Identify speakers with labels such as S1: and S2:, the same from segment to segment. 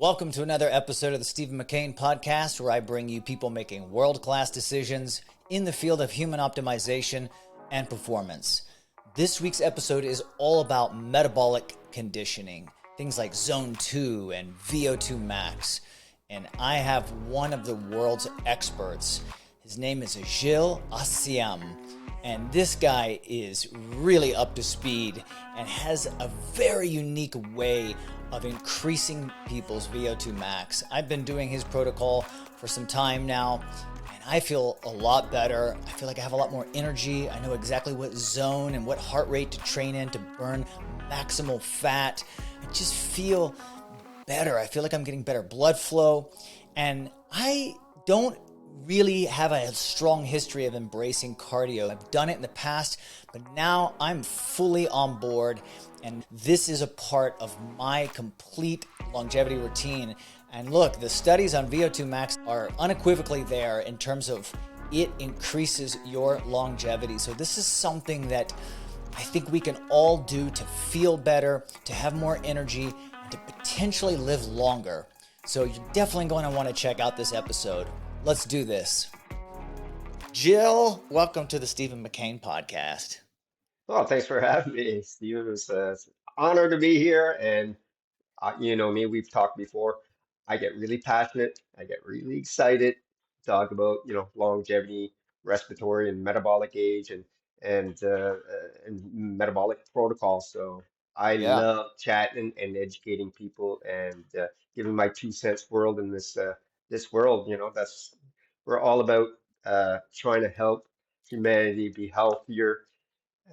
S1: Welcome to another episode of the Stephen McCain podcast, where I bring you people making world-class decisions in the field of human optimization and performance. This week's episode is all about metabolic conditioning, things like Zone 2 and VO2max. And I have one of the world's experts. His name is Gilles Essiembre. And this guy is really up to speed and has a very unique way of increasing people's VO2max. I've been doing his protocol for some time now, and I feel a lot better. I feel like I have a lot more energy. I know exactly what zone and what heart rate to train in to burn maximal fat. I just feel better. I feel like I'm getting better blood flow, and I don't really have a strong history of embracing cardio. I've done it in the past, but now I'm fully on board, and this is a part of my complete longevity routine. And look, the studies on VO2max are unequivocally there in terms of it increases your longevity. So this is something that I think we can all do to feel better, to have more energy, and to potentially live longer. So you're definitely going to want to check out this episode. Let's do this. Gilles, welcome to the Stephen McCain podcast.
S2: Well, thanks for having me, Steve. It's an honor to be here. And you know me, we've talked before. I get really passionate. I get really excited to talk about, longevity, respiratory, and metabolic age, and metabolic protocols. So I
S1: Yeah.
S2: love chatting and educating people and giving my 2 cents world in this world. That's we're all about trying to help humanity be healthier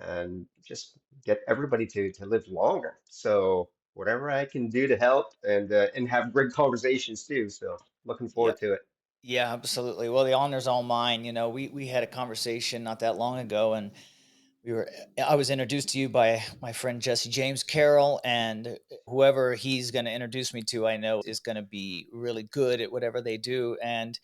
S2: and just get everybody to live longer. So whatever I can do to help and have great conversations too. So looking
S1: Yeah.
S2: forward to it.
S1: Yeah, absolutely. Well, the honor's all mine. You know, we had a conversation not that long ago, and I was introduced to you by my friend Jesse James Carroll, and whoever he's going to introduce me to, I know is going to be really good at whatever they do. And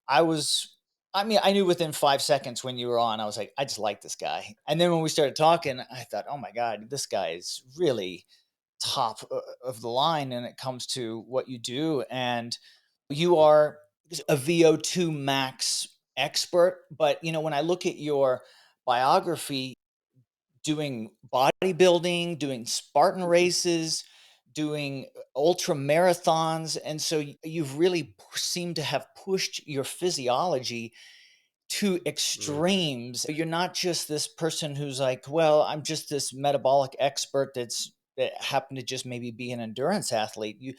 S1: I was, I mean, I knew within 5 seconds when you were on, I was like, I just like this guy. And then when we started talking, I thought, oh my God, this guy is really top of the line when it comes to what you do. And you are a VO2 max expert. But, you know, when I look at your biography, doing bodybuilding, doing Spartan races, doing ultra marathons. And so you've really seemed to have pushed your physiology to
S2: Mm,
S1: extremes. You're not just this person who's like, well, I'm just this metabolic expert that happened to just maybe be an endurance athlete. You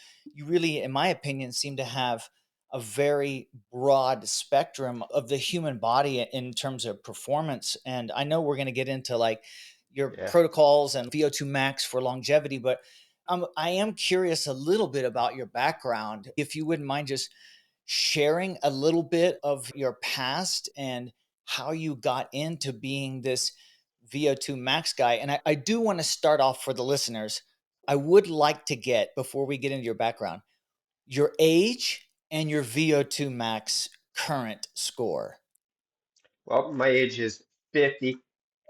S1: really, in my opinion, seem to have a very broad spectrum of the human body in terms of performance. And I know we're going to get into like your
S2: yeah.
S1: protocols and VO2 max for longevity, but I am curious a little bit about your background. If you wouldn't mind just sharing a little bit of your past and how you got into being this VO2 max guy. And I do want to start off for the listeners. I would like to get, before we get into your background, your age and your VO2 max current score.
S2: Well, my age is 50,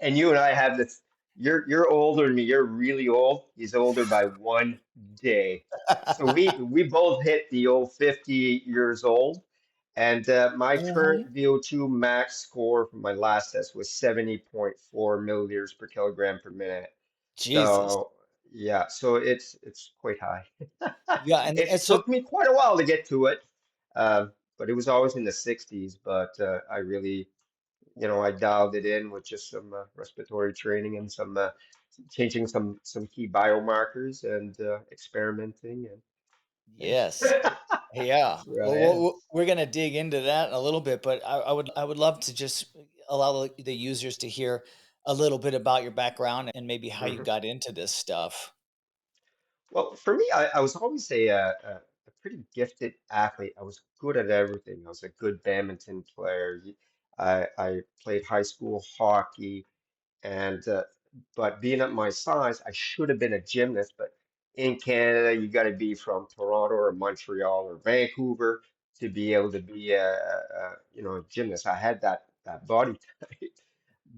S2: and you and I have this. You're older than me. You're really old. He's older by 1 day. So we both hit the old 50 years old. And my current
S1: Mhm.
S2: VO2 max score from my last test was 70.4 milliliters per kilogram per minute.
S1: Jesus.
S2: So yeah, so it's quite high.
S1: Yeah. And
S2: It
S1: so,
S2: took me quite a while to get to it, uh, but it was always in the 60s. But I really, I dialed it in with just some respiratory training and some changing some key biomarkers and experimenting, and hey,
S1: yes. Yeah.
S2: here I
S1: Well,
S2: am.
S1: we're going to dig into that in a little bit, but I would love to just allow the users to hear a little bit about your background and maybe how you
S2: Mhm.
S1: got into this stuff.
S2: Well, for me, I was always a pretty gifted athlete. I was good at everything. I was a good badminton player. I played high school hockey, and but being at my size, I should have been a gymnast. But in Canada, you got to be from Toronto or Montreal or Vancouver to be able to be a gymnast. I had that body type.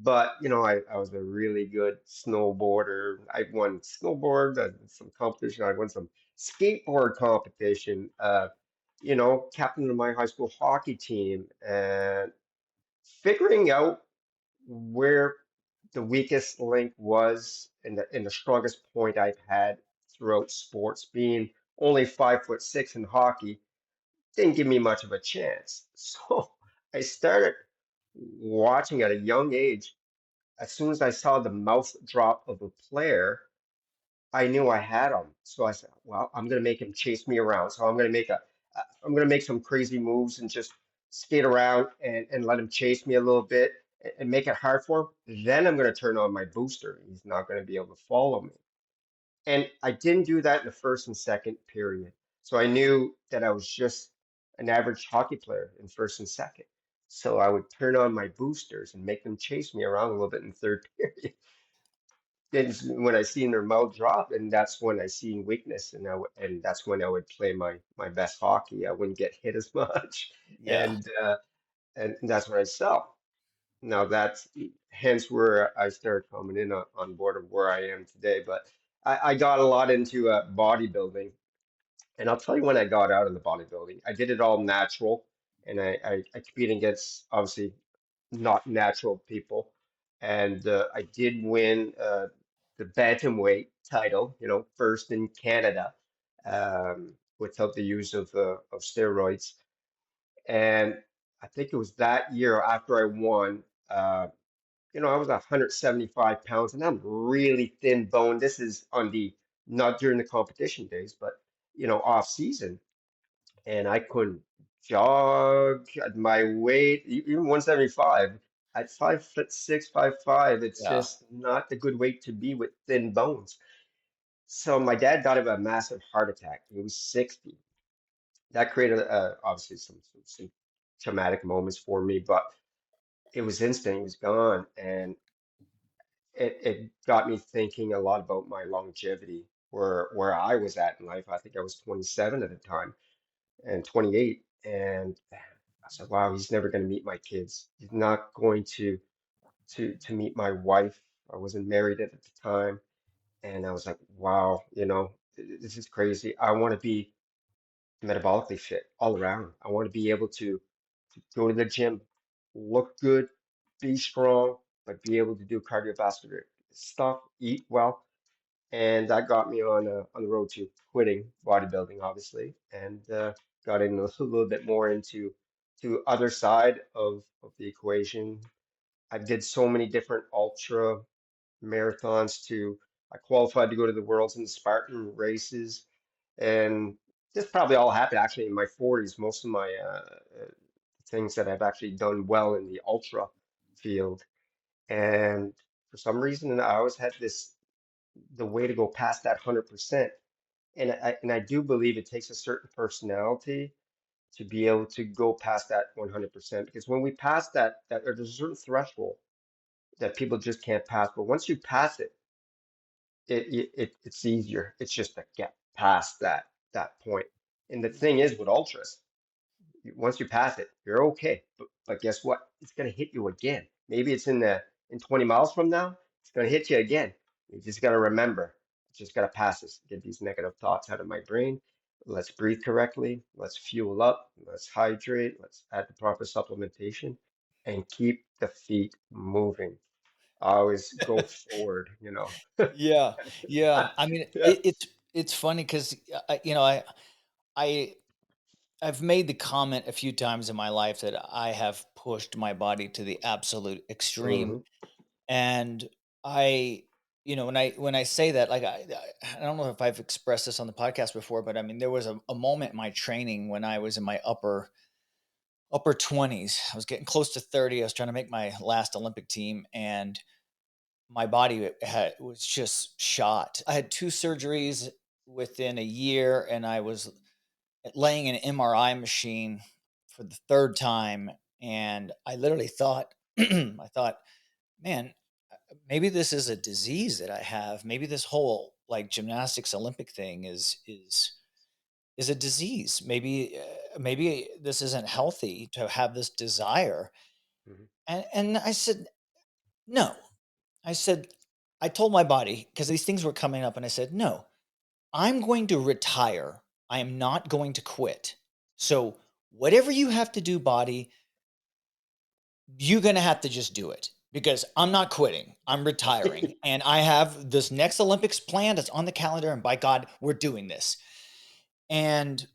S2: But I was a really good snowboarder. I won snowboard, some competition. I won some skateboard competition, captain of my high school hockey team, and figuring out where the weakest link was and the strongest point I've had throughout sports, being only 5'6" in hockey, didn't give me much of a chance. So I started watching at a young age. As soon as I saw the mouth drop of a player, I knew I had him. So I said, well, I'm gonna make him chase me around. So I'm gonna make some crazy moves and just skate around and let him chase me a little bit and make it hard for him. Then I'm gonna turn on my booster. He's not gonna be able to follow me. And I didn't do that in the first and second period. So I knew that I was just an average hockey player in first and second. So I would turn on my boosters and make them chase me around a little bit in third period. Then when I seen their mouth drop, and that's when I seen weakness, and that's when I would play my best hockey. I wouldn't get hit as much,
S1: Yeah.
S2: and that's what I saw. Now that's hence where I started coming in on board of where I am today. But I got a lot into bodybuilding, and I'll tell you when I got out of the bodybuilding, I did it all natural, and I competed against obviously not natural people, and I did win the bantamweight title, first in Canada, without the use of steroids. And I think it was that year after I won. I was 175 pounds, and I'm really thin boned. This is on the not during the competition days, but off season, and I couldn't jog at my weight, even 175. At 5'6", 5'5", it's
S1: Yeah.
S2: just not the good weight to be with thin bones. So my dad died of a massive heart attack. He was 60. That created obviously some traumatic moments for me, but it was instant. He was gone, and it got me thinking a lot about my longevity, where I was at in life. I think I was 27 at the time and 28, and I said, "Wow, he's never going to meet my kids. He's not going to meet my wife. I wasn't married at the time." And I was like, "Wow, this is crazy. I want to be metabolically fit all around. I want to be able to go to the gym, look good, be strong, but be able to do cardiovascular stuff, eat well." And that got me on the road to quitting bodybuilding, obviously, and got in a little bit more into to other side of the equation. I did so many different ultra marathons to I qualified to go to the Worlds and Spartan races, and this probably all happened actually in my 40s. Most of my things that I've actually done well in the ultra field, and for some reason I always had the way to go past that 100%. And I do believe it takes a certain personality to be able to go past that 100%, because when we pass that there's a certain threshold that people just can't pass. But once you pass it, it's easier. It's just to get past that point. And the thing is with ultras, once you pass it, you're okay. But guess what? It's gonna hit you again. Maybe it's in 20 miles from now. It's gonna hit you again. You just gotta remember. Just gotta pass this. Get these negative thoughts out of my brain. Let's breathe correctly. Let's fuel up. Let's hydrate. Let's add the proper supplementation, and keep the feet moving. Always go forward.
S1: Yeah. Yeah. I mean,
S2: Yeah.
S1: it's funny because I I've made the comment a few times in my life that I have pushed my body to the absolute extreme,
S2: Hmm.
S1: and I, when I say that, like I don't know if I've expressed this on the podcast before, but I mean, there was a moment in my training when I was in my upper 20s. I was getting close to 30. I was trying to make my last Olympic team, and my body was just shot. I had two surgeries within a year, and I was laying in an MRI machine for the third time, and I literally thought, I thought, man, maybe this is a disease that I have. Maybe this whole like gymnastics Olympic thing is a disease. Maybe this isn't healthy to have this desire.
S2: Hmm.
S1: And I said, no. I said, I told my body because these things were coming up, and I said, no. I'm going to retire. I am not going to quit. So, whatever you have to do, body, you're going to have to just do it because I'm not quitting. I'm retiring. And I have this next Olympics planned. It's on the calendar. And by God, we're doing this. And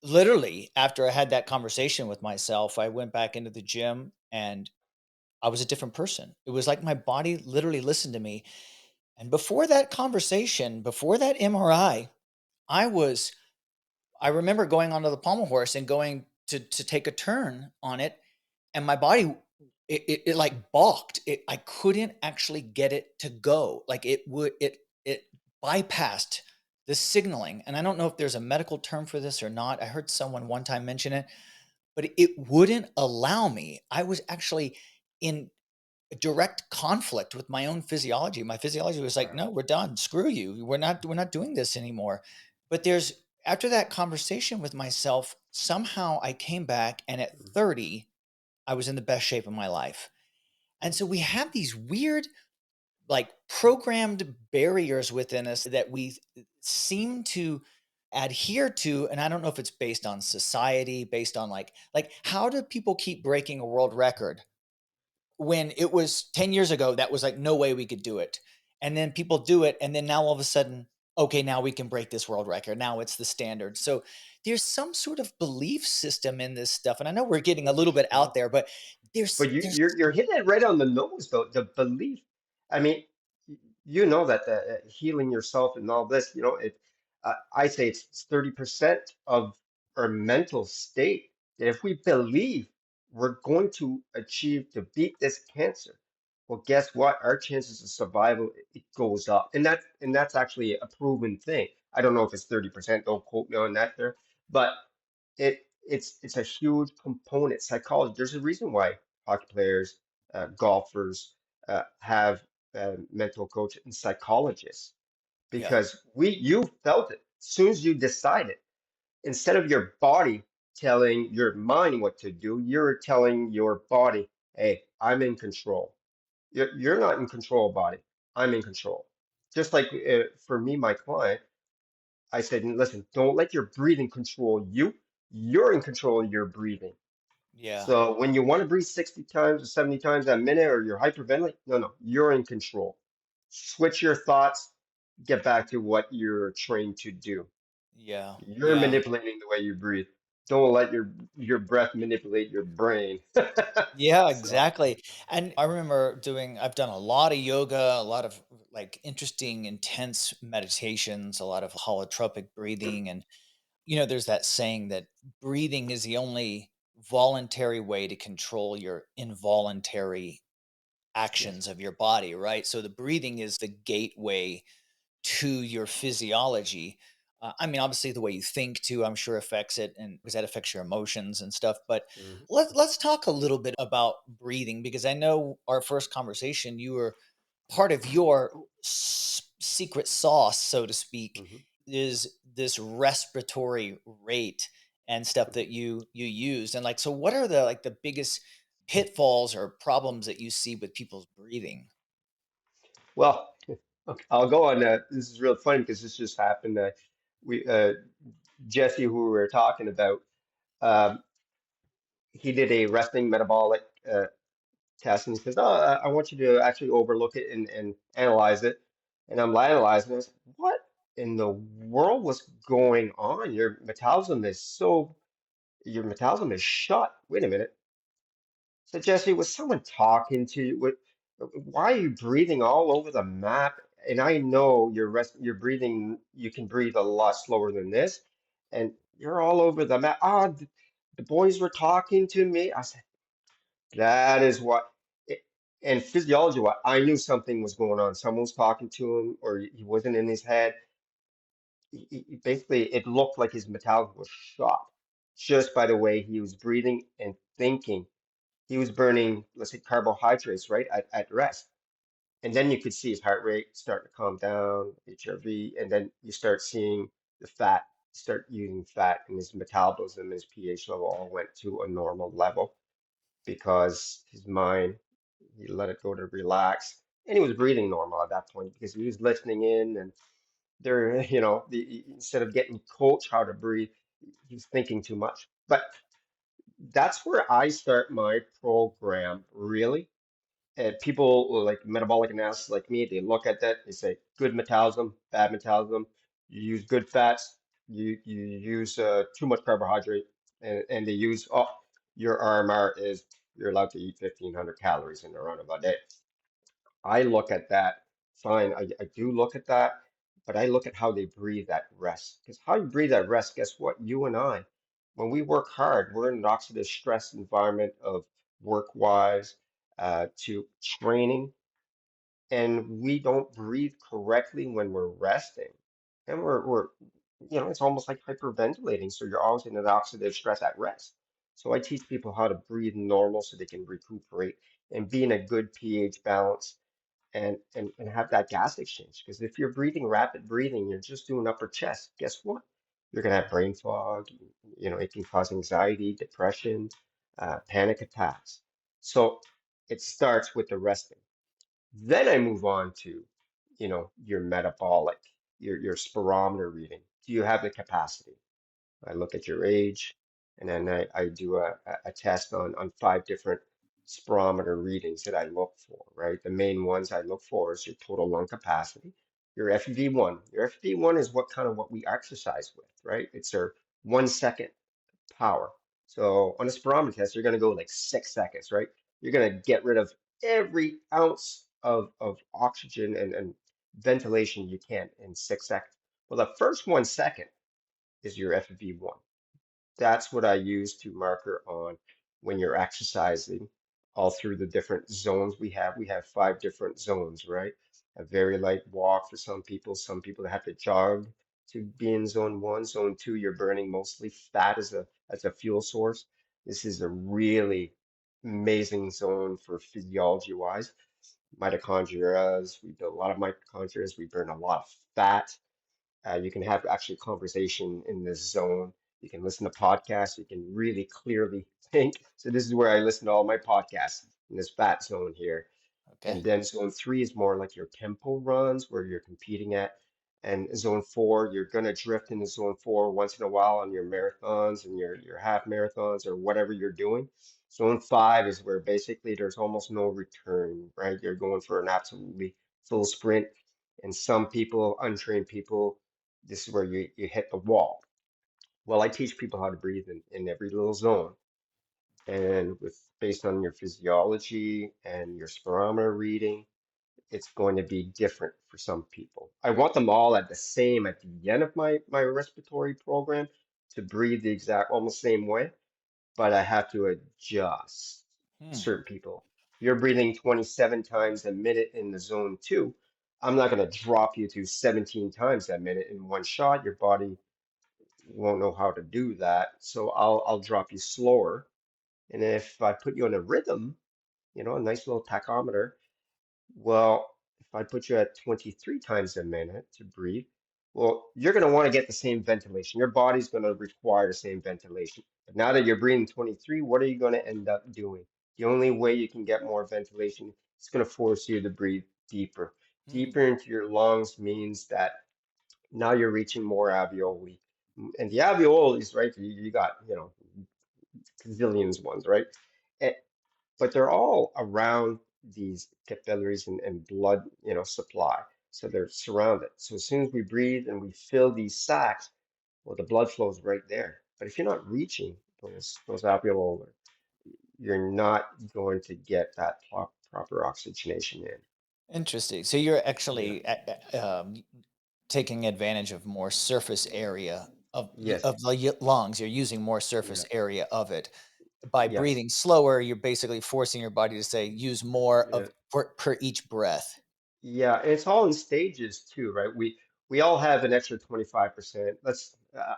S1: literally, after I had that conversation with myself, I went back into the gym and I was a different person. It was like my body literally listened to me. And before that conversation, before that MRI, I was I remember going onto the pommel horse and going to take a turn on it, and my body it like balked. I couldn't actually get it to go. Like it bypassed the signaling. And I don't know if there's a medical term for this or not. I heard someone one time mention it, but it wouldn't allow me. I was actually in direct conflict with my own physiology. My physiology was like, "No, we're done. Screw you. We're not doing this anymore." But there's after that conversation with myself, somehow I came back and at 30, I was in the best shape of my life. And so we have these weird like programmed barriers within us that we seem to adhere to, and I don't know if it's based on society, based on like how do people keep breaking a world record when it was 10 years ago that was like no way we could do it, and then people do it, and then now all of a sudden, okay, now we can break this world record, now it's the standard. So there's some sort of belief system in this stuff, and I know we're getting a little bit out
S2: Well,
S1: there, but there's
S2: but
S1: there's
S2: you're hitting it right on the nose, though. The belief. I mean, you know that the healing yourself and all this, it. I say it's 30% of our mental state. That if we believe we're going to achieve to beat this cancer, well, guess what? Our chances of survival it goes up, and that's actually a proven thing. I don't know if it's 30%. Don't quote me on that there, but it's a huge component. Psychology. There's a reason why hockey players, golfers have mental coach and psychologists
S1: yeah,
S2: because you felt it as soon as you decided. Instead of your body telling your mind what to do, you're telling your body, "Hey, I'm in control." You're not in control, body. I'm in control. Just like for me, my client. I said, listen, don't let your breathing control you. You're in control of your breathing.
S1: yeah,
S2: So when you want to breathe 60 times or 70 times a minute or you're hyperventilating, no, you're in control. Switch your thoughts, get back to what you're trained to do.
S1: yeah,
S2: You're
S1: yeah.
S2: manipulating the way you breathe. Don't let your breath manipulate your brain.
S1: Yeah,
S2: So,
S1: exactly. And I remember I've done a lot of yoga, a lot of like interesting, intense meditations, a lot of holotropic breathing. And, there's that saying that breathing is the only voluntary way to control your involuntary
S2: yes.
S1: actions of your body, right? So the breathing is the gateway to your physiology. I mean, obviously, the way you think too, I'm sure affects it, and because that affects your emotions and stuff. But
S2: Mhm.
S1: let's talk a little bit about breathing because I know our first conversation, you were part of your secret sauce, so to speak,
S2: Mhm.
S1: is this respiratory rate and stuff
S2: Mhm.
S1: that you use. And like, so what are the like the biggest pitfalls or problems that you see with people's breathing?
S2: Well, okay, I'll go on. This is real funny because this just happened. We Jesse, who we were talking about, um, he did a resting metabolic test, and he says, "Oh, I want you to actually overlook it and analyze it." And I'm analyzing it. I said, "What in the world was going on? Your metabolism is shut. Wait a minute." So Jesse, was someone talking to you? Why are you breathing all over the map? And I know you're breathing, you can breathe a lot slower than this, and you're all over the map. The boys were talking to me. I said, that is what, it, and physiology, what I knew something was going on. Someone was talking to him, or he wasn't in his head. Basically, it looked like his metabolism was shot just by the way he was breathing and thinking. He was burning, let's say, carbohydrates, right, at rest. And then you could see his heart rate start to calm down, HRV, and then you start seeing the fat, start using fat, and his metabolism, his pH level all went to a normal level because his mind, he let it go to relax. And he was breathing normal at that point because he was listening in. They're, instead of getting coached how to breathe, he's thinking too much. But that's where I start my program, really. And people like metabolic analysis like me, they look at that, they say good metabolism, bad metabolism. You use good fats, you use too much carbohydrate, and they use, oh, your RMR is you're allowed to eat 1,500 calories in a run of a day. I look at that, fine, I do look at that, but I look at how they breathe that rest. Because how you breathe that rest, guess what? You and I, when we work hard, we're in an oxidative stress environment of work-wise to training, and we don't breathe correctly when we're resting. And it's almost like hyperventilating. So you're always in an oxidative stress at rest. So I teach people how to breathe normal so they can recuperate and be in a good pH balance and have that gas exchange. Because if you're breathing rapid breathing, you're just doing upper chest, guess what? You're gonna have brain fog, it can cause anxiety, depression, panic attacks. So it starts with the resting. Then I move on to, your metabolic, your spirometer reading. Do you have the capacity? I look at your age, and then I do a test on 5 different spirometer readings that I look for, right? The main ones I look for is your total lung capacity, your FEV1. Your FEV1 is what we exercise with, right? It's our 1 second power. So on a spirometer test, you're going to go like 6 seconds, right? You're going to get rid of every ounce of oxygen and ventilation you can in 6 seconds. Well, the first 1 second is your FEV1. That's what I use to marker on when you're exercising all through the different zones we have. We have 5 different zones, right? A very light walk for some people that have to jog to be in zone one. Zone two, you're burning mostly fat as a fuel source. This is a really amazing zone for physiology wise. Mitochondria, we build a lot of mitochondria, we burn a lot of fat. You can have actually conversation in this zone. You can listen to podcasts. You can really clearly think. So this is where I listen to all my podcasts in this fat zone here.
S1: Okay.
S2: And then zone three is more like your tempo runs where you're competing at. And zone four, you're gonna drift into zone four once in a while on your marathons and your half marathons or whatever you're doing. Zone five is where basically there's almost no return, right? You're going for an absolutely full sprint. And some people, untrained people, this is where you hit the wall. Well, I teach people how to breathe in every little zone. And with based on your physiology and your spirometer reading, it's going to be different for some people. I want them all at the same at the end of my respiratory program to breathe the exact almost same way, but I have to adjust
S1: Hmm.
S2: certain people. If you're breathing 27 times a minute in the zone two, I'm not going to drop you to 17 times a minute in one shot. Your body won't know how to do that. So I'll drop you slower. And if I put you on a rhythm, a nice little tachometer, well, if I put you at 23 times a minute to breathe, well, you're going to want to get the same ventilation. Your body's going to require the same ventilation. But now that you're breathing 23, what are you going to end up doing? The only way you can get more ventilation is going to force you to breathe deeper.
S1: Hmm.
S2: Deeper into your lungs means that now you're reaching more alveoli. And the alveoli, right, you got, zillions ones, right? And, but they're all around these capillaries and blood, supply. So they're surrounded. So as soon as we breathe and we fill these sacs, well, the blood flows right there. But if you're not reaching those alveoli, you're not going to get that proper oxygenation in.
S1: Interesting. So you're
S2: Yeah.
S1: actually taking advantage of more surface area
S2: Yes.
S1: of the lungs. You're using more
S2: Yeah.
S1: surface area of it. By
S2: Yes.
S1: breathing slower, you're basically forcing your body to say use more
S2: Yeah.
S1: of per each breath.
S2: Yeah, and it's all in stages too, right? We all have an extra 25%.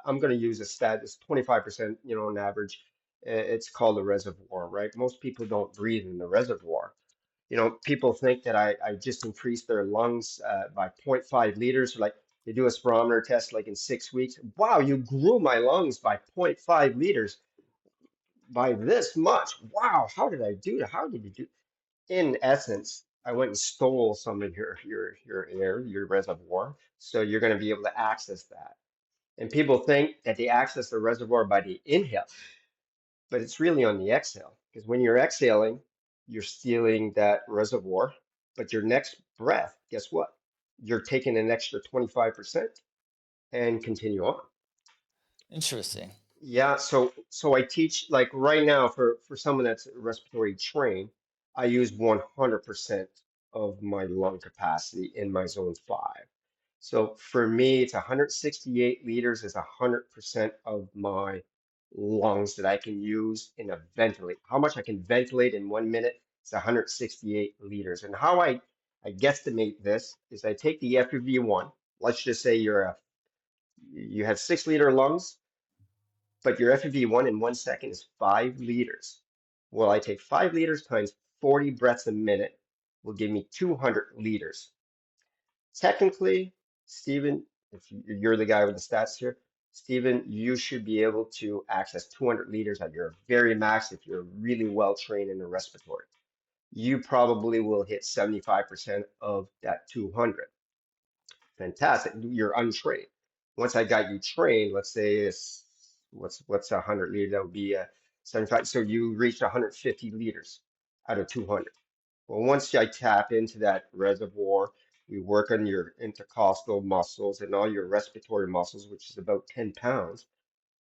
S2: I'm going to use a stat. It's 25%, on average. It's called a reservoir, right? Most people don't breathe in the reservoir. People think that I just increased their lungs by zero point 0.5 liters. Like they do a spirometer test like in 6 weeks. Wow, you grew my lungs by zero point 0.5 liters by this much. Wow, how did I do that? How did you do? In essence, I went and stole some of your air, your reservoir, so you're going to be able to access that. And people think that they access the reservoir by the inhale, but it's really on the exhale. Because when you're exhaling, you're stealing that reservoir, but your next breath, guess what? You're taking an extra 25% and continue on.
S1: Interesting.
S2: Yeah, so I teach like right now for someone that's respiratory trained, I use 100% of my lung capacity in my zone 5. So for me, it's 168 liters is 100% of my lungs that I can use in a ventilate. How much I can ventilate in 1 minute is 168 liters. And how I guesstimate this is I take the FEV1. Let's just say you have 6 liter lungs, but your FEV1 in 1 second is 5 liters. Well, I take 5 liters times 40 breaths a minute will give me 200 liters. Technically, Stephen, if you're the guy with the stats here, Stephen, you should be able to access 200 liters at your very max if you're really well trained in the respiratory. You probably will hit 75% of that 200. Fantastic. You're untrained. Once I got you trained, let's say it's what's 100 liters, that would be 75. So you reached 150 liters out of 200. Well, once I tap into that reservoir, we work on your intercostal muscles and all your respiratory muscles, which is about 10 pounds.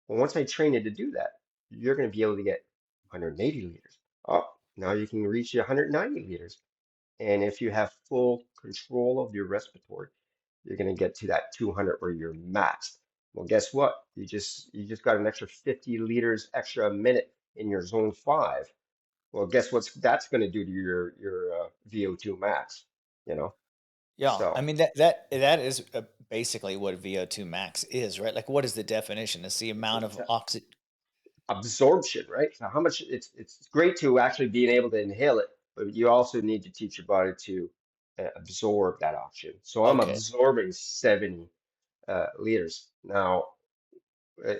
S2: Well, once I train you to do that, you're going to be able to get 180 liters. Oh, now you can reach 190 liters. And if you have full control of your respiratory, you're going to get to that 200 where you're maxed. Well, guess what? You just got an extra 50 liters extra a minute in your zone 5. Well, guess what that's going to do to your VO2 max, you know?
S1: Yeah, I
S2: So
S1: mean that is basically what VO2 max is, right? Like, what is the definition? It's the amount of
S2: it's
S1: oxygen.
S2: absorption, right? So how much it's great to actually being able to inhale it, but you also need to teach your body to absorb that oxygen. So I'm
S1: Okay,
S2: absorbing 70 liters now,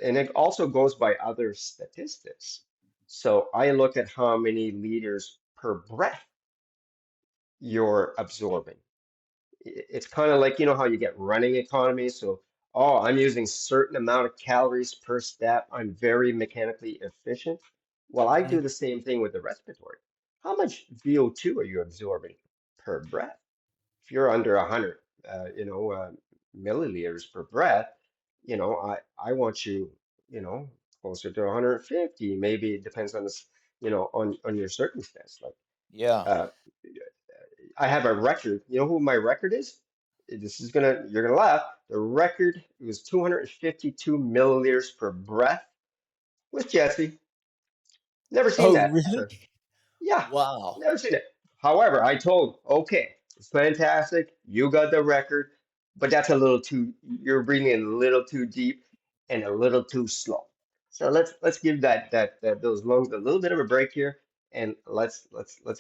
S2: and it also goes by other statistics. So I look at how many liters per breath you're absorbing. It's kind of like, you know how you get running economy. So, oh, I'm using certain amount of calories per step. I'm very mechanically efficient. Well, I
S1: hmm,
S2: do the same thing with the respiratory. How much VO2 are you absorbing per breath? If you're under 100, milliliters per breath, I want you, closer to 150. Maybe it depends on this, on your circumstance. Like,
S1: yeah.
S2: uh, I have a record. You know who my record is? You're gonna laugh. The record was 252 milliliters per breath with Jesse. Never seen
S1: Oh,
S2: that
S1: really?
S2: ever. Yeah,
S1: Wow.
S2: never seen it. However, I told, okay, it's fantastic. You got the record, but that's a little too, you're breathing in a little too deep and a little too slow. So let's give that those lungs a little bit of a break here, and let's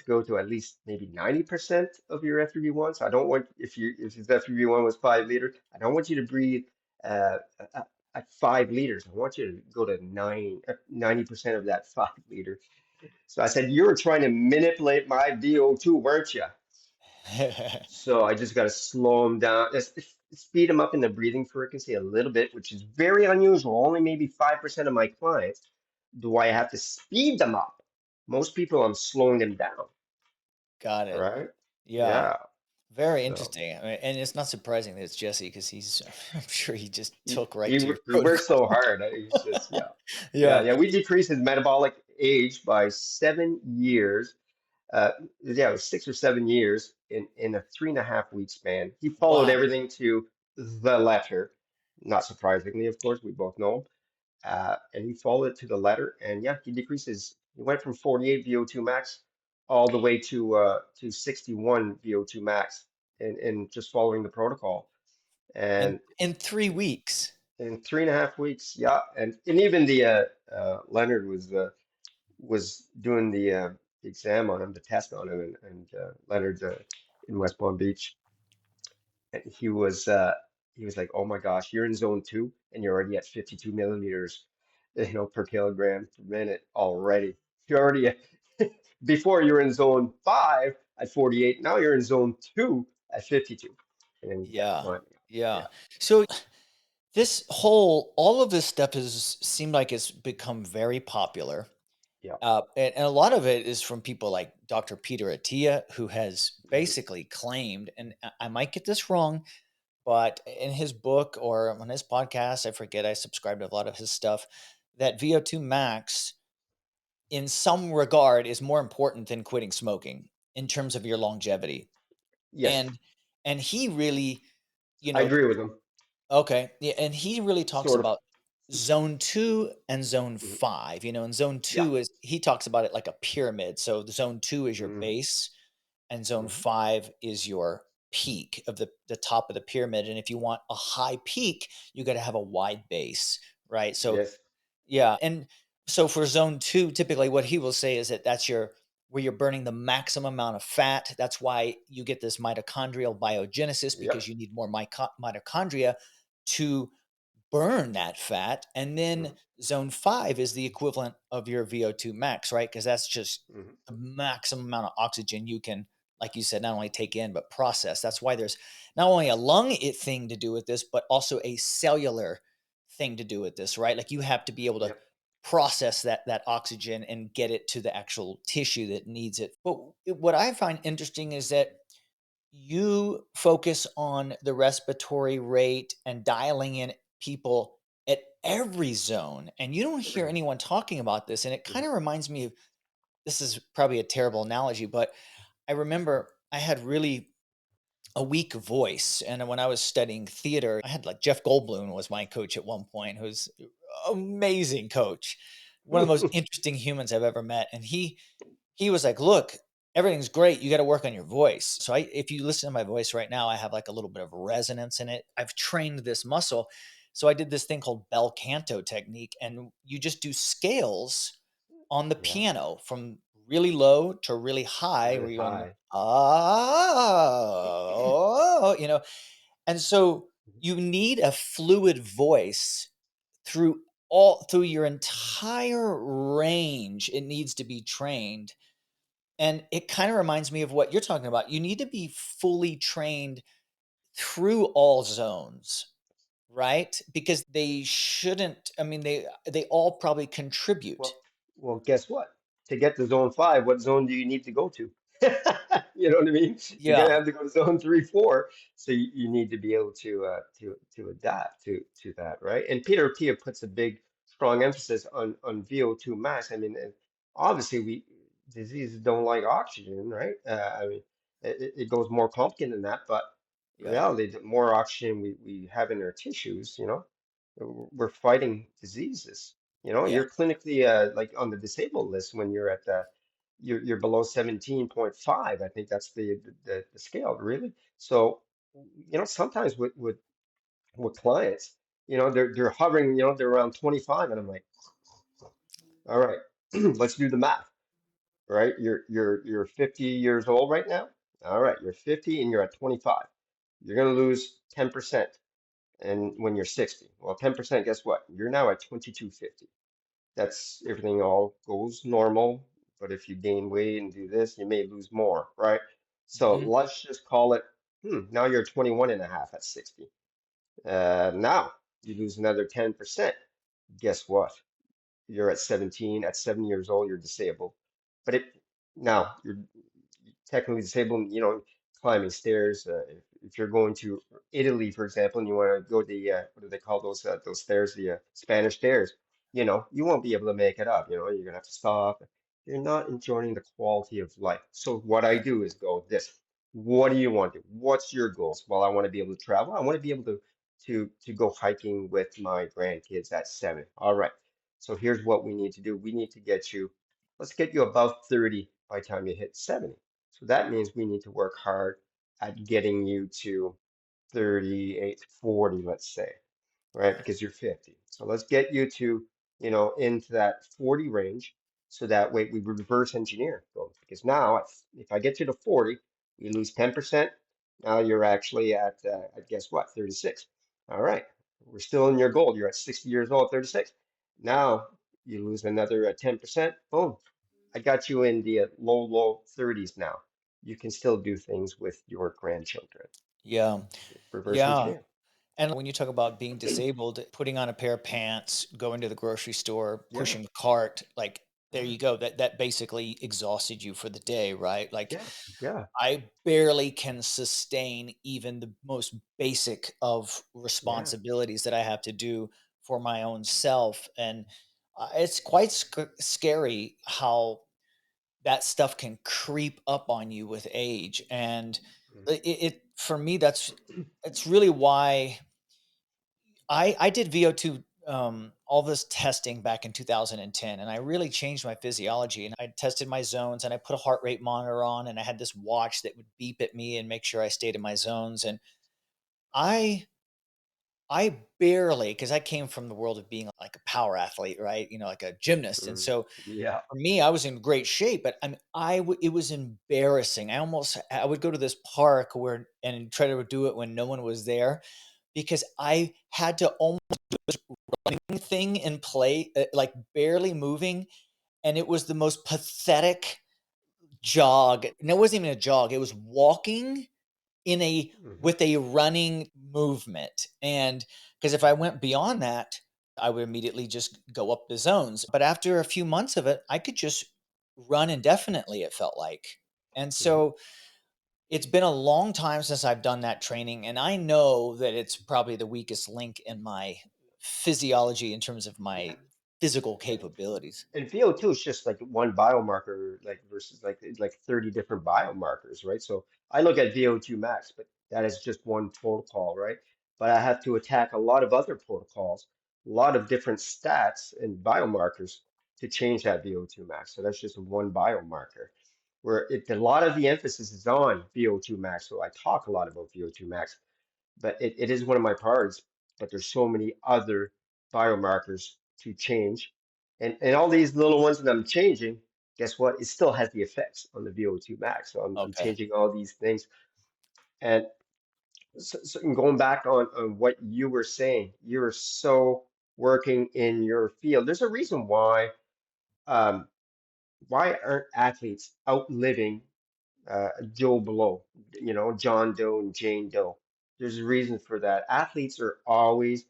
S2: go to at least maybe 90% of your FEV1. So I don't want if your FEV1 was 5 liters, I don't want you to breathe uh, at, at 5 liters. I want you to go to 90% of that 5 liter. So I said, you were trying to manipulate my VO2, weren't you? So I just got to slow him down, speed him up in the breathing frequency a little bit, which is very unusual. Only maybe 5% of my clients do I have to speed them up. Most people, I'm slowing them down.
S1: Got
S2: All
S1: it.
S2: right.
S1: Yeah.
S2: Yeah.
S1: Very
S2: So
S1: interesting. I mean, and it's not surprising that it's Jesse because he's, I'm sure he just took right
S2: he
S1: to your
S2: he works
S1: protocol.
S2: so hard. He's just, yeah. Yeah.
S1: Yeah.
S2: Yeah. We decreased his metabolic age by 7 years. Yeah, it was 6 or 7 years in a 3.5 week span. He followed
S1: Wow.
S2: everything to the letter. Not surprisingly, of course, we both know him. And he followed it to the letter. And yeah, he went from 48 VO2 max all the way to 61 VO2 max in just following the protocol. And
S1: In 3 weeks.
S2: in 3.5 weeks, yeah. And even the Leonard was doing the exam on him, the test on him, and Leonard's in West Palm Beach, and he was like, "Oh my gosh, you're in zone 2, and you're already at 52 milliliters, per kilogram per minute already. You're already before you're in zone 5. at 48. Now you're in zone two at 52. And then you kept
S1: Yeah.
S2: climbing.
S1: Yeah.
S2: Yeah.
S1: So all of this stuff has seemed like it's become very popular.
S2: Yeah.
S1: And a lot of it is from people like Dr. Peter Attia, who has
S2: Mhm.
S1: basically claimed, and I might get this wrong, but in his book or on his podcast, I forget, I subscribe to a lot of his stuff, that VO2 max in some regard is more important than quitting smoking in terms of your longevity.
S2: Yes.
S1: And he really, you
S2: I
S1: know,
S2: agree with him.
S1: okay, yeah, and he really talks
S2: Sort of.
S1: about zone 2 and zone
S2: Mhm.
S1: 5. And zone
S2: Yeah.
S1: 2 is he talks about it like a pyramid. So the zone 2 is your
S2: Mhm.
S1: base and zone
S2: Mhm.
S1: 5 is your peak of the top of the pyramid. And if you want a high peak, you got to have a wide base, right? So
S2: Yes.
S1: yeah, and so for zone 2, typically what he will say is that that's your where you're burning the maximum amount of fat. That's why you get this mitochondrial biogenesis because
S2: Yep.
S1: you need more mitochondria to burn that fat. And then
S2: Mhm.
S1: zone 5 is the equivalent of your VO2 max, right? Because that's just
S2: Mhm.
S1: the maximum amount of oxygen you can, like you said, not only take in, but process. That's why there's not only a thing to do with this, but also a cellular thing to do with this, right? Like you have to be able to
S2: Yep.
S1: process that oxygen and get it to the actual tissue that needs it. But what I find interesting is that you focus on the respiratory rate and dialing in people at every zone, and you don't hear
S2: Everything.
S1: anyone talking about this. And it kind
S2: Mhm.
S1: of reminds me of, this is probably a terrible analogy, but I remember I had really a weak voice. And when I was studying theater, I had like Jeff Goldblum was my coach at one point, who's amazing coach, one of the most interesting humans I've ever met. And he was like, "Look, everything's great. You got to work on your voice." So if you listen to my voice right now, I have like a little bit of resonance in it. I've trained this muscle. So I did this thing called bel canto technique, and you just do scales on the
S2: Yeah.
S1: piano from really low to really high,
S2: Really
S1: where you're going,
S2: high.
S1: oh, and so
S2: Mhm.
S1: you need a fluid voice through through your entire range. It needs to be trained, and it kind of reminds me of what you're talking about. You need to be fully trained through all zones, right? Because they shouldn't, I mean, they all probably contribute.
S2: Well, well, guess what? To get to zone five, what zone do you need to go to? You know what I mean? You're gonna
S1: Yeah.
S2: have to go to zone three, four. So you need to be able to adapt to that, right? And Peter Attia puts a big, strong emphasis on VO2 max. I mean, and obviously we diseases don't like oxygen, right? I mean, it goes more complicated than that, but
S1: Yeah.
S2: reality, the more oxygen we have in our tissues, we're fighting diseases.
S1: Yeah.
S2: You're clinically like on the disabled list when you're at you're below 17.5. I think that's the scale, really. So, sometimes with clients, they're hovering, they're around 25, and I'm like, all right, let's do the math, right? You're 50 years old right now. All right, you're 50 and you're at 25. You're gonna lose 10%, and when you're 60, well, 10%, guess what? You're now at 2250. That's everything all goes normal. But if you gain weight and do this, you may lose more, right? So
S1: Hmm.
S2: let's just call it, now you're 21 and a half at 60. Now you lose another 10%. Guess what? You're at 17. At 7 years old, you're disabled. But now you're technically disabled, climbing stairs. If you're going to Italy, for example, and you want to go to the what do they call those stairs, the Spanish stairs, you won't be able to make it up. You're gonna have to stop. You're not enjoying the quality of life. So what I
S1: Yeah.
S2: do is go this. What do you want to do? What's your goals? Well, I want to be able to travel. I want to be able to go hiking with my grandkids at 7. All right. So here's what we need to do. We need to let's get you above 30 by the time you hit 70. So that means we need to work hard at getting you to 38, 40, let's say, right?
S1: Yeah.
S2: Because you're 50. So let's get you to, into that 40 range. So that way we reverse engineer those. Because now if I get you to 40, we lose 10%. Now you're actually at guess what? 36. All right. We're still in your goal. You're at 60 years old, 36. Now you lose another 10%. Boom. I got you in the low 30s now. you can still do things with your grandchildren.
S1: Yeah.
S2: Reverse
S1: Yeah.
S2: engineer.
S1: And when you talk about being disabled, putting on a pair of pants, going to the grocery store,
S2: Yeah,
S1: pushing a cart, like there
S2: yeah,
S1: you go. That basically exhausted you for the day, right? Like
S2: yeah, yeah,
S1: I barely can sustain even the most basic of
S2: yeah,
S1: responsibilities that I have to do for my own self. And it's quite scary how that stuff can creep up on you with age. And for me, it's really why I did VO2 all this testing back in 2010, and I really changed my physiology. And I tested my zones, and I put a heart rate monitor on, and I had this watch that would beep at me and make sure I stayed in my zones. And I I barely, because I came from the world of being like a power athlete, right? Like a gymnast. And
S2: mm,
S1: so
S2: yeah,
S1: for me, I was in great shape, but it was embarrassing. I would go to this park where and try to do it when no one was there because I had to almost running thing in play, like barely moving, and it was the most pathetic jog. And it wasn't even a jog; it was walking in a
S2: hmm
S1: with a running movement. And because if I went beyond that, I would immediately just go up the zones. But after a few months of it, I could just run indefinitely. It felt like, and
S2: hmm
S1: so it's been a long time since I've done that training, and I know that it's probably the weakest link in my physiology in terms of
S2: yeah.
S1: my physical capabilities.
S2: And VO2 is just like one biomarker, like versus like 30 different biomarkers, right? So I look at VO2 max, but that is just one protocol, right? But I have to attack a lot of other protocols, a lot of different stats and biomarkers to change that VO2 max. So that's just one biomarker. Where a lot of the emphasis is on VO2 max. So I talk a lot about VO2 max, but it is one of my priorities. But there's so many other biomarkers to change. And all these little ones that I'm changing, guess what? It still has the effects on the VO2 max. So I'm
S1: Okay.
S2: changing all these things. And so going back on what you were saying, you're so working in your field. There's a reason um, why aren't athletes outliving Joe Blow, John Doe and Jane Doe? There's a reason for that. Athletes are always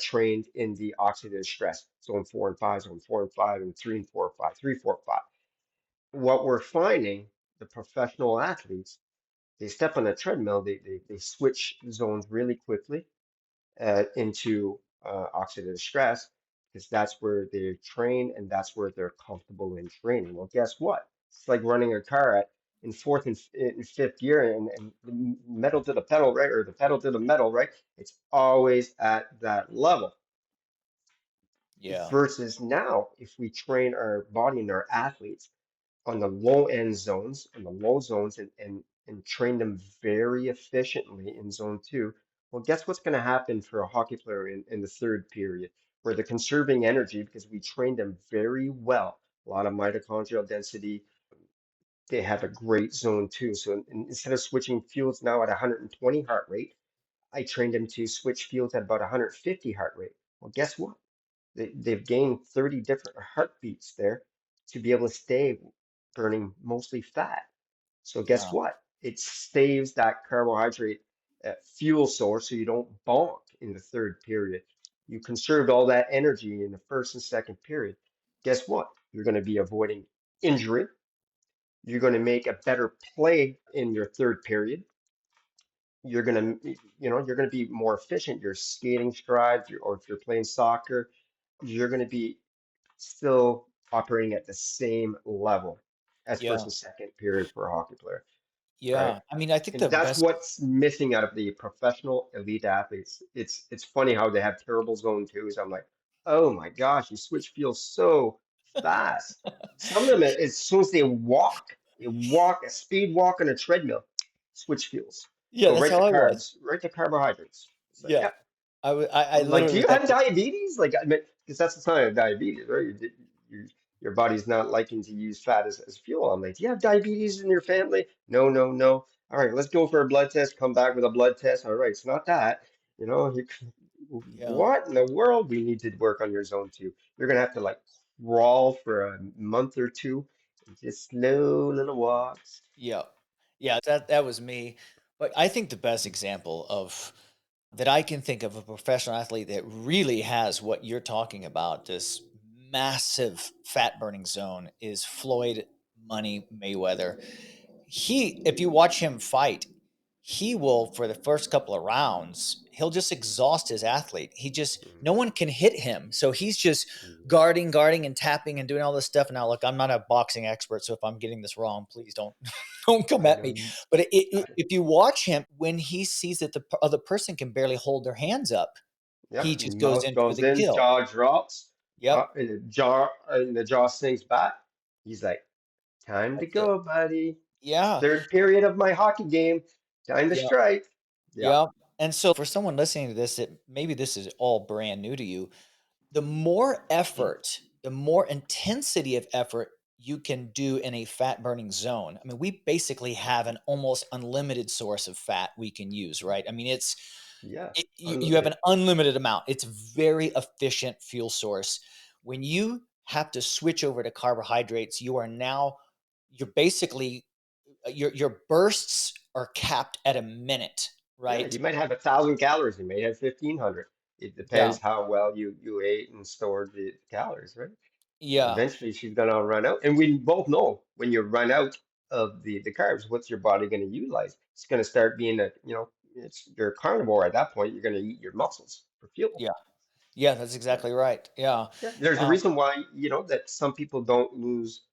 S2: trained in the oxidative stress, zone 4 and 5, zone 4 and 5, and 3 and 4 and 5, 3, 4, 5. What we're finding, the professional athletes, they step on a treadmill, they switch zones really quickly into oxidative stress because that's where they train and that's where they're comfortable in training. Well, guess what? It's like running a car in fourth and in fifth gear and the metal to the pedal, right? Or the pedal to the metal, right? It's always at that level.
S1: Yeah.
S2: Versus now, if we train our body and our athletes on the low end zones, on the low zones, and train them very efficiently in zone 2, well, guess what's going to happen for a hockey player in the third period, where they're conserving energy because we trained them very well. A lot of mitochondrial density. They have a great zone 2. So instead of switching fuels now at 120 heart rate, I trained them to switch fuels at about 150 heart rate. Well, guess what? They've gained 30 different heartbeats there to be able to stay burning mostly fat. So guess
S1: Yeah.
S2: what? It saves that carbohydrate fuel source so you don't bonk in the third period. You conserved all that energy in the first and second period. Guess what? You're going to be avoiding injury. You're going to make a better play in your third period. You're going to be more efficient. Your skating strides, or if you're playing soccer, you're going to be still operating at the same level as first
S1: Yeah.
S2: and second period for a hockey player, right?
S1: Yeah. I mean, I think
S2: And
S1: the
S2: that's
S1: best.
S2: what's missing out of the professional elite athletes. It's funny how they have terrible zone twos. I'm like, oh my gosh, you switch feels so fast. Some of them, as soon as they walk a speed walk on a treadmill, switch fuels.
S1: Yeah,
S2: Go
S1: that's
S2: right
S1: how
S2: to
S1: I was.
S2: carbs, right to carbohydrates. It's like,
S1: Yeah.
S2: yeah,
S1: I
S2: I'm like,
S1: literally
S2: do
S1: was
S2: you
S1: at
S2: have
S1: the.
S2: diabetes? Like, I mean, because that's the sign of diabetes, right? Your body's not liking to use fat as fuel. I'm like, do you have diabetes in your family? No, no, no. All right, let's go for a blood test. Come back with a blood test. All right, it's not that. You know,
S1: Yeah.
S2: what in the world? We need to work on your zone 2. You're gonna have to like crawl for a month or two Just slow little walks.
S1: Yep. Yeah, that was me. But I think the best example of that I can think of a professional athlete that really has what you're talking about, this massive fat burning zone, is Floyd Money Mayweather. He, if you watch him fight, he will, for the first couple of rounds, he'll just exhaust his athlete. He just, no
S2: Mm,
S1: one can hit him. So he's just
S2: mm.
S1: guarding and tapping and doing all this stuff. Now, look, I'm not a boxing expert, so if I'm getting this wrong, please don't don't come
S2: I
S1: at
S2: know
S1: me.
S2: you.
S1: But
S2: I,
S1: if you watch him, when he sees that the other person can barely hold their hands up, he
S2: yep.
S1: just goes
S2: Mouth
S1: in for
S2: goes
S1: the
S2: in,
S1: kill.
S2: jaw drops,
S1: Yep.
S2: and the jaw sinks back. He's like, time to
S1: That's it.
S2: go, buddy.
S1: Yeah.
S2: Third period of my hockey game. Time to
S1: Yeah.
S2: strike. Yep.
S1: Yeah. And so for someone listening to this, that maybe this is all brand new to you, the more effort, the more intensity of effort you can do in a fat burning zone. I mean, we basically have an almost unlimited source of fat we can use, right? I mean,
S2: Yes.
S1: you have
S2: Unlimited.
S1: an unlimited amount. It's a very efficient fuel source. When you have to switch over to carbohydrates, you're basically your bursts are capped at a minute,
S2: Yeah,
S1: right?
S2: you might have 1,000 calories. You may have 1,500. It
S1: Yeah.
S2: depends how well you ate and stored the calories, right?
S1: Yeah.
S2: Eventually, she's gonna run out, and we both know when you run out of the carbs, what's your body gonna utilize? It's gonna start being it's you're a carnivore at that point. You're gonna eat your muscles for fuel.
S1: Yeah. Yeah, that's
S2: Yeah.
S1: exactly right. Yeah.
S2: Yeah, there's a
S1: Um,
S2: reason why, that some people don't lose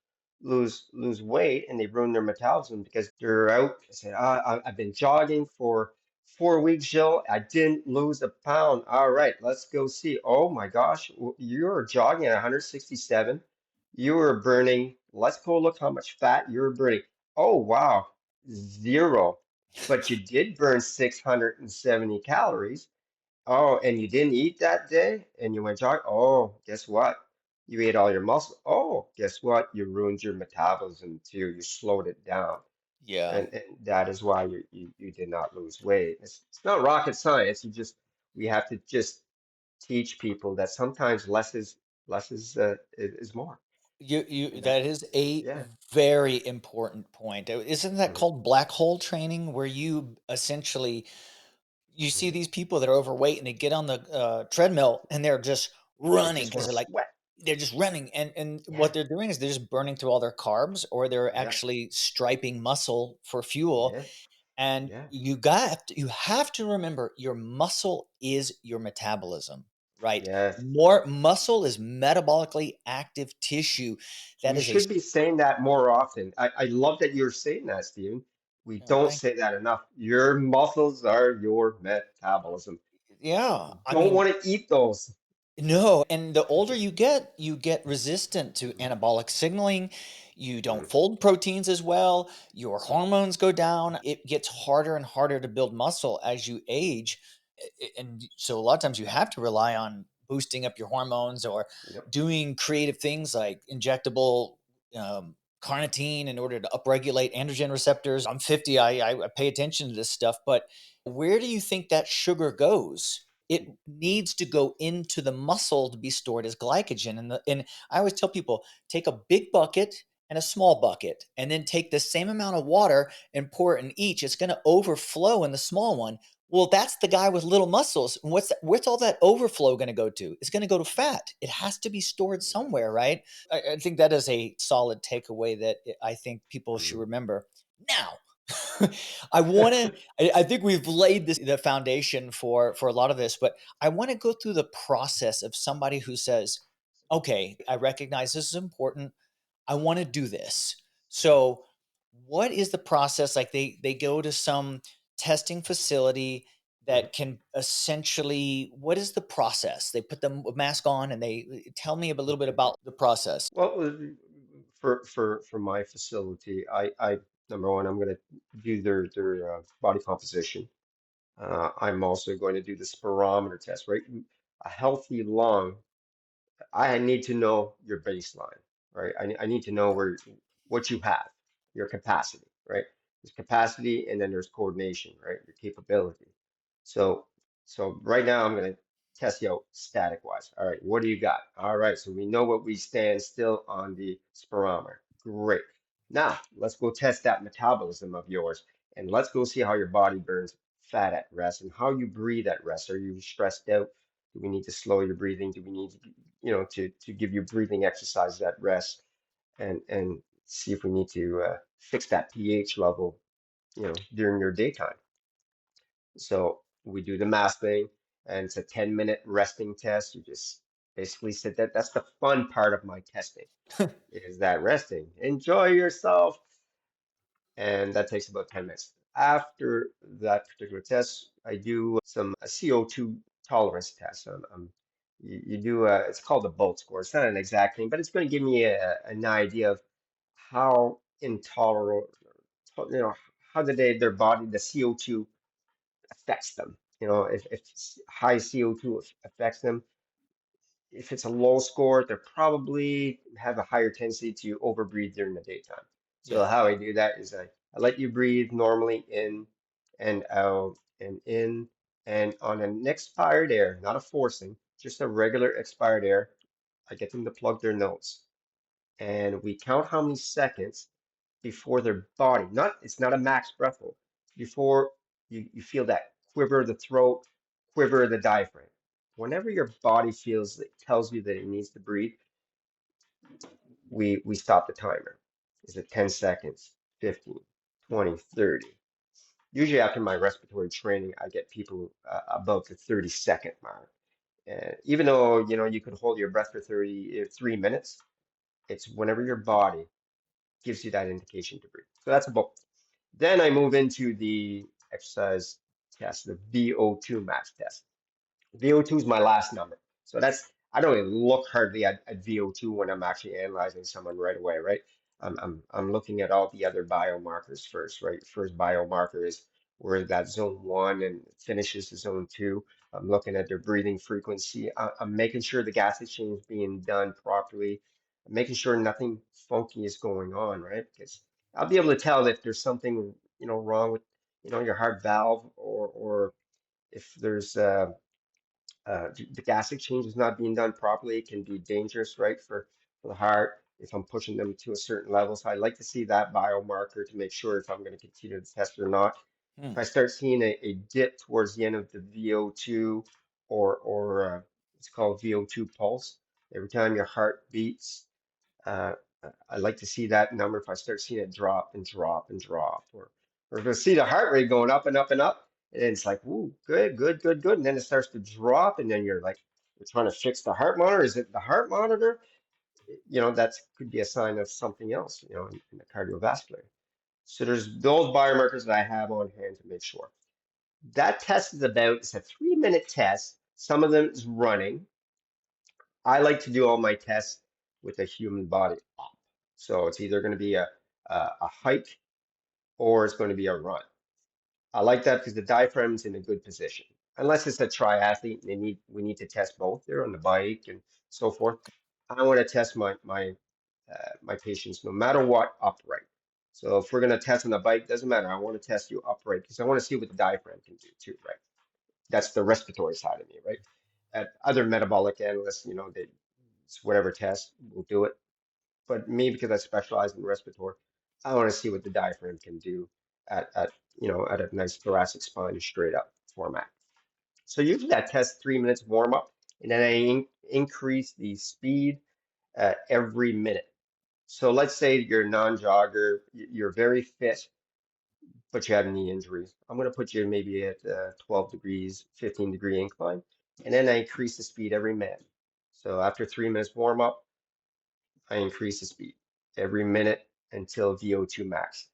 S2: weight and they ruin their metabolism because they're out and say, I've been jogging for 4 weeks, Jill. I didn't lose a pound. All right, let's go see. Oh my gosh, you're jogging at 167. You were burning, let's go look how much fat you were burning. Oh wow, zero. But you did burn 670 calories. Oh, and you didn't eat that day and you went jogging? Oh, guess what? You ate all your muscle. Oh, guess what? You ruined your metabolism too. You slowed it down.
S1: yeah.
S2: And that is why you did not lose weight. It's not rocket science. We have to just teach people that sometimes less is more.
S1: You
S2: And that,
S1: that is a
S2: yeah.
S1: very important point. Isn't that
S2: Mhm,
S1: called black hole training where you essentially you see
S2: mhm.
S1: these people that are overweight and they get on the treadmill and they're just
S2: They
S1: running
S2: just
S1: because
S2: want to sweat.
S1: they're just running and
S2: Yeah,
S1: what they're doing is they're just burning through all their carbs or they're
S2: yeah,
S1: actually striping muscle for fuel.
S2: yeah,
S1: And
S2: yeah.
S1: you have to remember your muscle is your metabolism, right?
S2: Yes.
S1: More muscle is metabolically active tissue. That
S2: We
S1: is a
S2: should be saying that more often. I love that you're saying that, Steven. We don't
S1: thank
S2: say that enough. Your muscles are your metabolism.
S1: yeah. I
S2: Don't
S1: mean,
S2: want to eat those.
S1: no, and the older you get resistant to anabolic signaling. You don't
S2: Mm,
S1: fold proteins as well. Your hormones go down. It gets harder and harder to build muscle as you age. And so a lot of times you have to rely on boosting up your hormones or
S2: yep.
S1: doing creative things like injectable carnitine in order to upregulate androgen receptors. I'm 50. I pay attention to this stuff, but where do you think that sugar goes? It needs to go into the muscle to be stored as glycogen. And I always tell people take a big bucket and a small bucket, and then take the same amount of water and pour it in each. It's going to overflow in the small one. Well, that's the guy with little muscles. And what's all that overflow going to go to? It's going to go to fat. It has to be stored somewhere, right? I think that is a solid takeaway that I think people should
S2: Mm.
S1: remember. Now, I want to. I think we've laid the foundation for a lot of this, but I want to go through the process of somebody who says, "Okay, I recognize this is important. I want to do this." So, what is the process? Like they go to some testing facility
S2: Mhm.
S1: that can essentially. What is the process? They put the mask on and they tell me a little bit about the process.
S2: Well, for my facility, I number one, I'm going to do their body composition. I'm also going to do the spirometer test, right? A healthy lung, I need to know your baseline, right? I need to know what you have, your capacity, right? There's capacity and then there's coordination, right? Your capability. So so right now I'm gonna test you out static wise. All right, what do you got? All right, so we know what we stand still on the spirometer. Great. Now, let's go test that metabolism of yours, and let's go see how your body burns fat at rest and how you breathe at rest. Are you stressed out? Do we need to slow your breathing? Do we need to, to give you breathing exercises at rest and see if we need to fix that pH level, during your daytime. So we do the mask thing, and it's a 10-minute resting test. You just basically sit there. That's the fun part of my testing, is that resting. Enjoy yourself. And that takes about 10 minutes. After that particular test, I do some CO2 tolerance test. You do it's called the BOLT score. It's not an exact thing, but it's going to give me an idea of how intolerant, you know, how their body, the CO2 affects them. If high CO2 affects them, if it's a low score, they probably have a higher tendency to overbreathe during the daytime. So
S1: Yeah.
S2: how I do that is I let you breathe normally in and out and in, and on an expired air, not a forcing, just a regular expired air, I get them to plug their nose. And we count how many seconds before their body, it's not a max breath hold, before you feel that quiver of the throat, quiver of the diaphragm. Whenever your body tells you that it needs to breathe, we stop the timer. Is it 10 seconds, 15, 20, 30? Usually after my respiratory training, I get people above the 30-second mark. And even though you could hold your breath for 3 minutes, it's whenever your body gives you that indication to breathe. So that's about. Then I move into the exercise test, the VO2 max test. VO2 is my last number. So I don't even look hardly at VO2 when I'm actually analyzing someone right away, right? I'm looking at all the other biomarkers first, right? First biomarker is where that zone 1 and finishes to zone 2. I'm looking at their breathing frequency. I'm making sure the gas exchange is being done properly. I'm making sure nothing funky is going on, right? Because I'll be able to tell if there's something, wrong with, your heart valve, or if there's the gas exchange is not being done properly. It can be dangerous, right, for the heart if I'm pushing them to a certain level. So I like to see that biomarker to make sure if I'm going to continue the test or not.
S1: Hmm.
S2: If I start seeing a dip towards the end of the VO2, or it's called VO2 pulse, every time your heart beats, uh, I like to see that number. If I start seeing it drop and drop and drop, or if I see the heart rate going up and up and up, and it's like, ooh, good, good, good, good, and then it starts to drop, and then you're like, you're trying to fix the heart monitor. Is it the heart monitor? That could be a sign of something else, in the cardiovascular. So there's those biomarkers that I have on hand to make sure. That test it's a 3-minute test. Some of them is running. I like to do all my tests with a human body up. So it's either going to be a hike or it's going to be a run. I like that because the diaphragm's in a good position. Unless it's a triathlete and we need to test both. They're on the bike and so forth. I want to test my patients no matter what upright. So if we're going to test on the bike, doesn't matter. I want to test you upright because I want to see what the diaphragm can do too, right? That's the respiratory side of me, right? Other metabolic analysts, it's whatever test will do it. But me, because I specialize in respiratory, I want to see what the diaphragm can do at a nice thoracic spine straight up format. So usually that test 3 minutes warm up, and then I increase the speed every minute. So let's say you're a non-jogger, you're very fit, but you had a knee injury. I'm going to put you maybe at 12 degrees, 15-degree incline, and then I increase the speed every minute. So after 3 minutes warm up, I increase the speed every minute until VO2 max.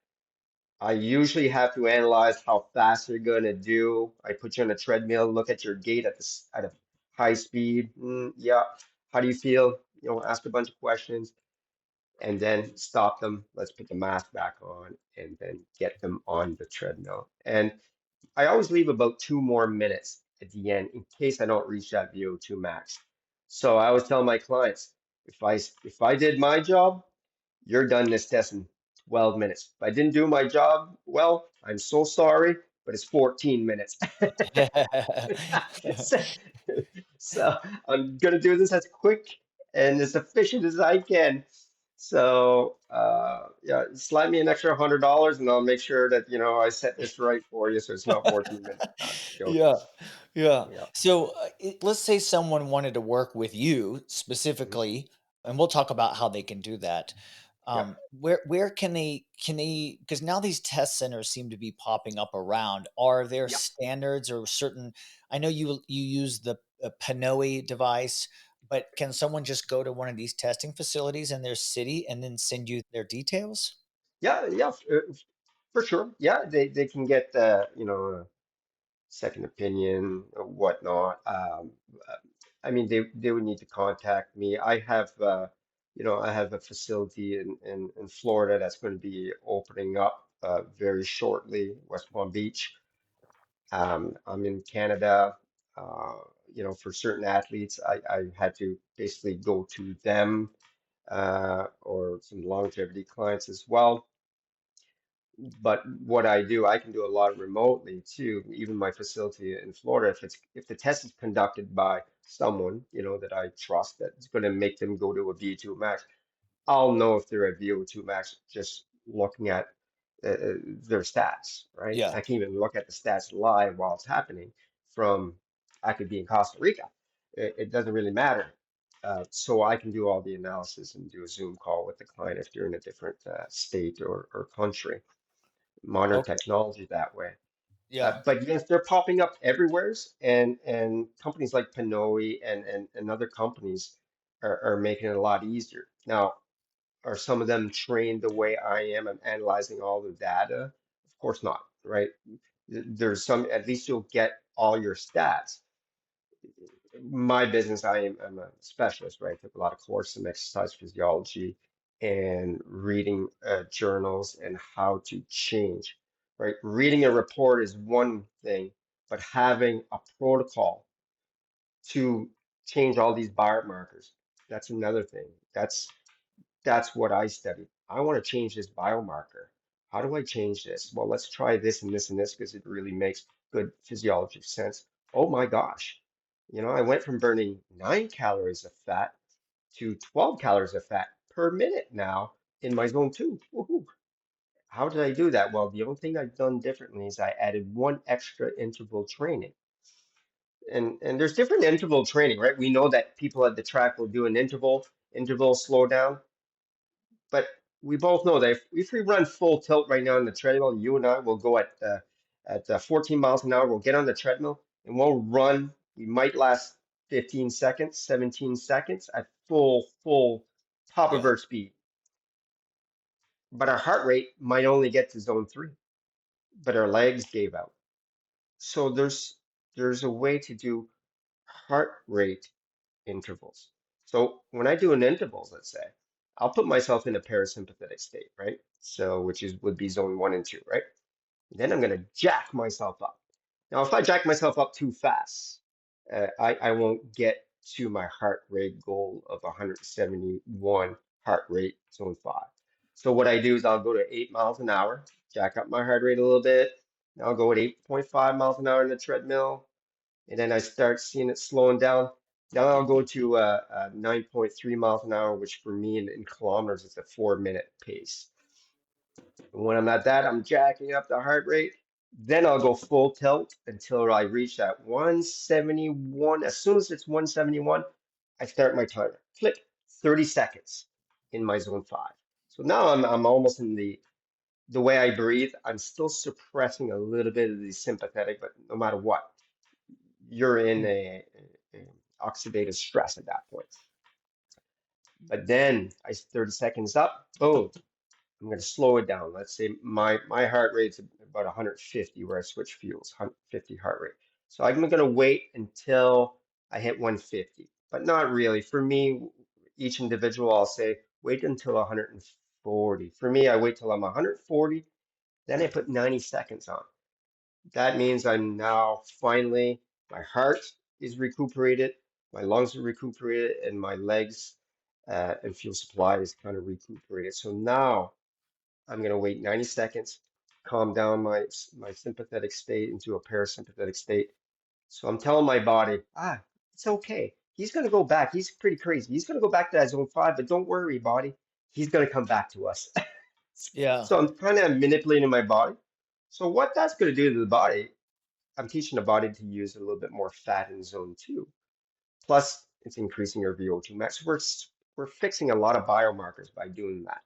S2: I usually have to analyze how fast you're going to do. I put you on a treadmill, look at your gait at a high speed. Yeah. How do you feel? Ask a bunch of questions and then stop them. Let's put the mask back on and then get them on the treadmill. And I always leave about 2 more minutes at the end in case I don't reach that VO2 max. So I always tell my clients, if I did my job, you're done this test in 12 minutes. If I didn't do my job well, I'm so sorry, but it's 14 minutes. so, so I'm gonna do this as quick and as efficient as I can. So yeah, slide me an extra $100 and I'll make sure that I set this right for you so it's not 14 minutes. No, I'm just joking.
S1: Yeah, yeah.
S2: Yeah.
S1: So let's say someone wanted to work with you
S2: Mhm.
S1: specifically, and we'll talk about how they can do that.
S2: Yeah.
S1: Where can they, because now these test centers seem to be popping up around. Are there
S2: Yeah.
S1: standards or certain? I know you use the Panoe device, but can someone just go to one of these testing facilities in their city and then send you their details?
S2: Yeah. Yeah. For sure. Yeah. They can get second opinion or whatnot. Uh, I mean, they would need to contact me. I have a facility in Florida that's going to be opening up very shortly, West Palm Beach. I'm in Canada. Uh, for certain athletes, I had to basically go to them or some longevity clients as well. But what I do, I can do a lot remotely too. Even my facility in Florida, if the test is conducted by someone, that I trust, that's going to make them go to a VO2max, I'll know if they're at VO2max just looking at their stats, right?
S1: Yeah.
S2: I can even look at the stats live while it's happening from, I could be in Costa Rica. It doesn't really matter. So I can do all the analysis and do a Zoom call with the client if they're in a different state or country. Modern
S1: Okay.
S2: technology that way.
S1: Yeah.
S2: But yes, they're popping up everywheres, and companies like Panoe and other companies are making it a lot easier. Now, are some of them trained the way I am and analyzing all the data? Of course not, right? There's some, at least you'll get all your stats. My business, I'm a specialist, right? I took a lot of courses in exercise physiology and reading journals and how to change, right? Reading a report is one thing, but having a protocol to change all these biomarkers, that's another thing. That's what I studied. I want to change this biomarker. How do I change this? Well, let's try this and this and this because it really makes good physiologic sense. Oh my gosh. I went from burning 9 calories of fat to 12 calories of fat per minute now in my zone two. Woohoo. How did I do that? Well, the only thing I've done differently is I added one extra interval training. And there's different interval training, right? We know that people at the track will do an interval slow down. But we both know that if we run full tilt right now on the treadmill, you and I will go at 14 miles an hour. We'll get on the treadmill and we'll run. We might last 15 seconds, 17 seconds at full top of
S1: Yeah.
S2: our speed. But our heart rate might only get to zone three, but our legs gave out. So there's a way to do heart rate intervals. So when I do an intervals, let's say, I'll put myself in a parasympathetic state, right? So which is would be zone one and two, right? Then I'm gonna jack myself up. Now, if I jack myself up too fast, I won't get to my heart rate goal of 171 heart rate zone five. So what I do is I'll go to 8 miles an hour, jack up my heart rate a little bit. Now I'll go at 8.5 miles an hour in the treadmill, and then I start seeing it slowing down. Now I'll go to 9.3 miles an hour, which for me in kilometers is a 4 minute pace. And when I'm at that, I'm jacking up the heart rate. Then I'll go full tilt until I reach that 171. As soon as it's 171, I start my timer. Click 30 seconds in my zone five. So now I'm almost in the way I breathe. I'm still suppressing a little bit of the sympathetic, but no matter what, you're in a oxidative stress at that point. But then 30 seconds up, boom, I'm going to slow it down. Let's say my heart rate's about 150 where I switch fuels, 150 heart rate. So I'm going to wait until I hit 150, but not really. For me, each individual, I'll say wait until 140. For me, I wait till I'm 140, then I put 90 seconds on. That means I'm now finally, my heart is recuperated, my lungs are recuperated, and my legs and fuel supply is kind of recuperated. So now I'm going to wait 90 seconds, calm down my sympathetic state into a parasympathetic state. So I'm telling my body, it's okay. He's going to go back. He's pretty crazy. He's going to go back to that zone five, but don't worry, body. he's going to come back to us.
S1: Yeah.
S2: So I'm kind of manipulating my body. So what that's going to do to the body, I'm teaching the body to use a little bit more fat in zone two. Plus, it's increasing your VO2 max. We're fixing a lot of biomarkers by doing that.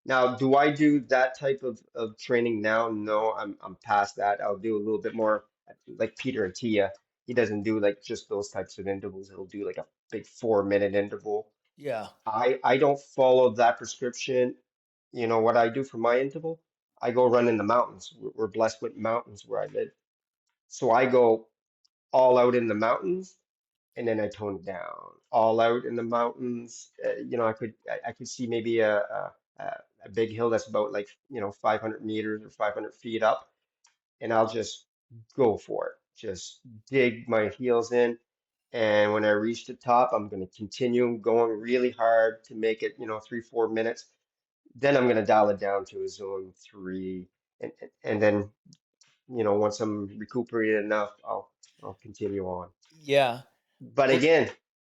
S2: Now, do I do that type of training now? No, I'm past that. I'll do a little bit more like Peter and Tia. He doesn't do like just those types of intervals. He'll do like a big 4 minute interval.
S1: Yeah.
S2: I don't follow that prescription. You know what I do for my interval? I go run in the mountains. We're blessed with mountains where I live. So I go all out in the mountains and then I tone it down. All out in the mountains. I could see maybe a big hill that's about like 500 meters or 500 feet up, and I'll just go for it. Just dig my heels in, and when I reach the top, I'm going to continue going really hard to make it 3-4 minutes. Then I'm going to dial it down to a zone three, and then once I'm recuperated enough, I'll continue on.
S1: Yeah.
S2: But
S1: Well,
S2: again,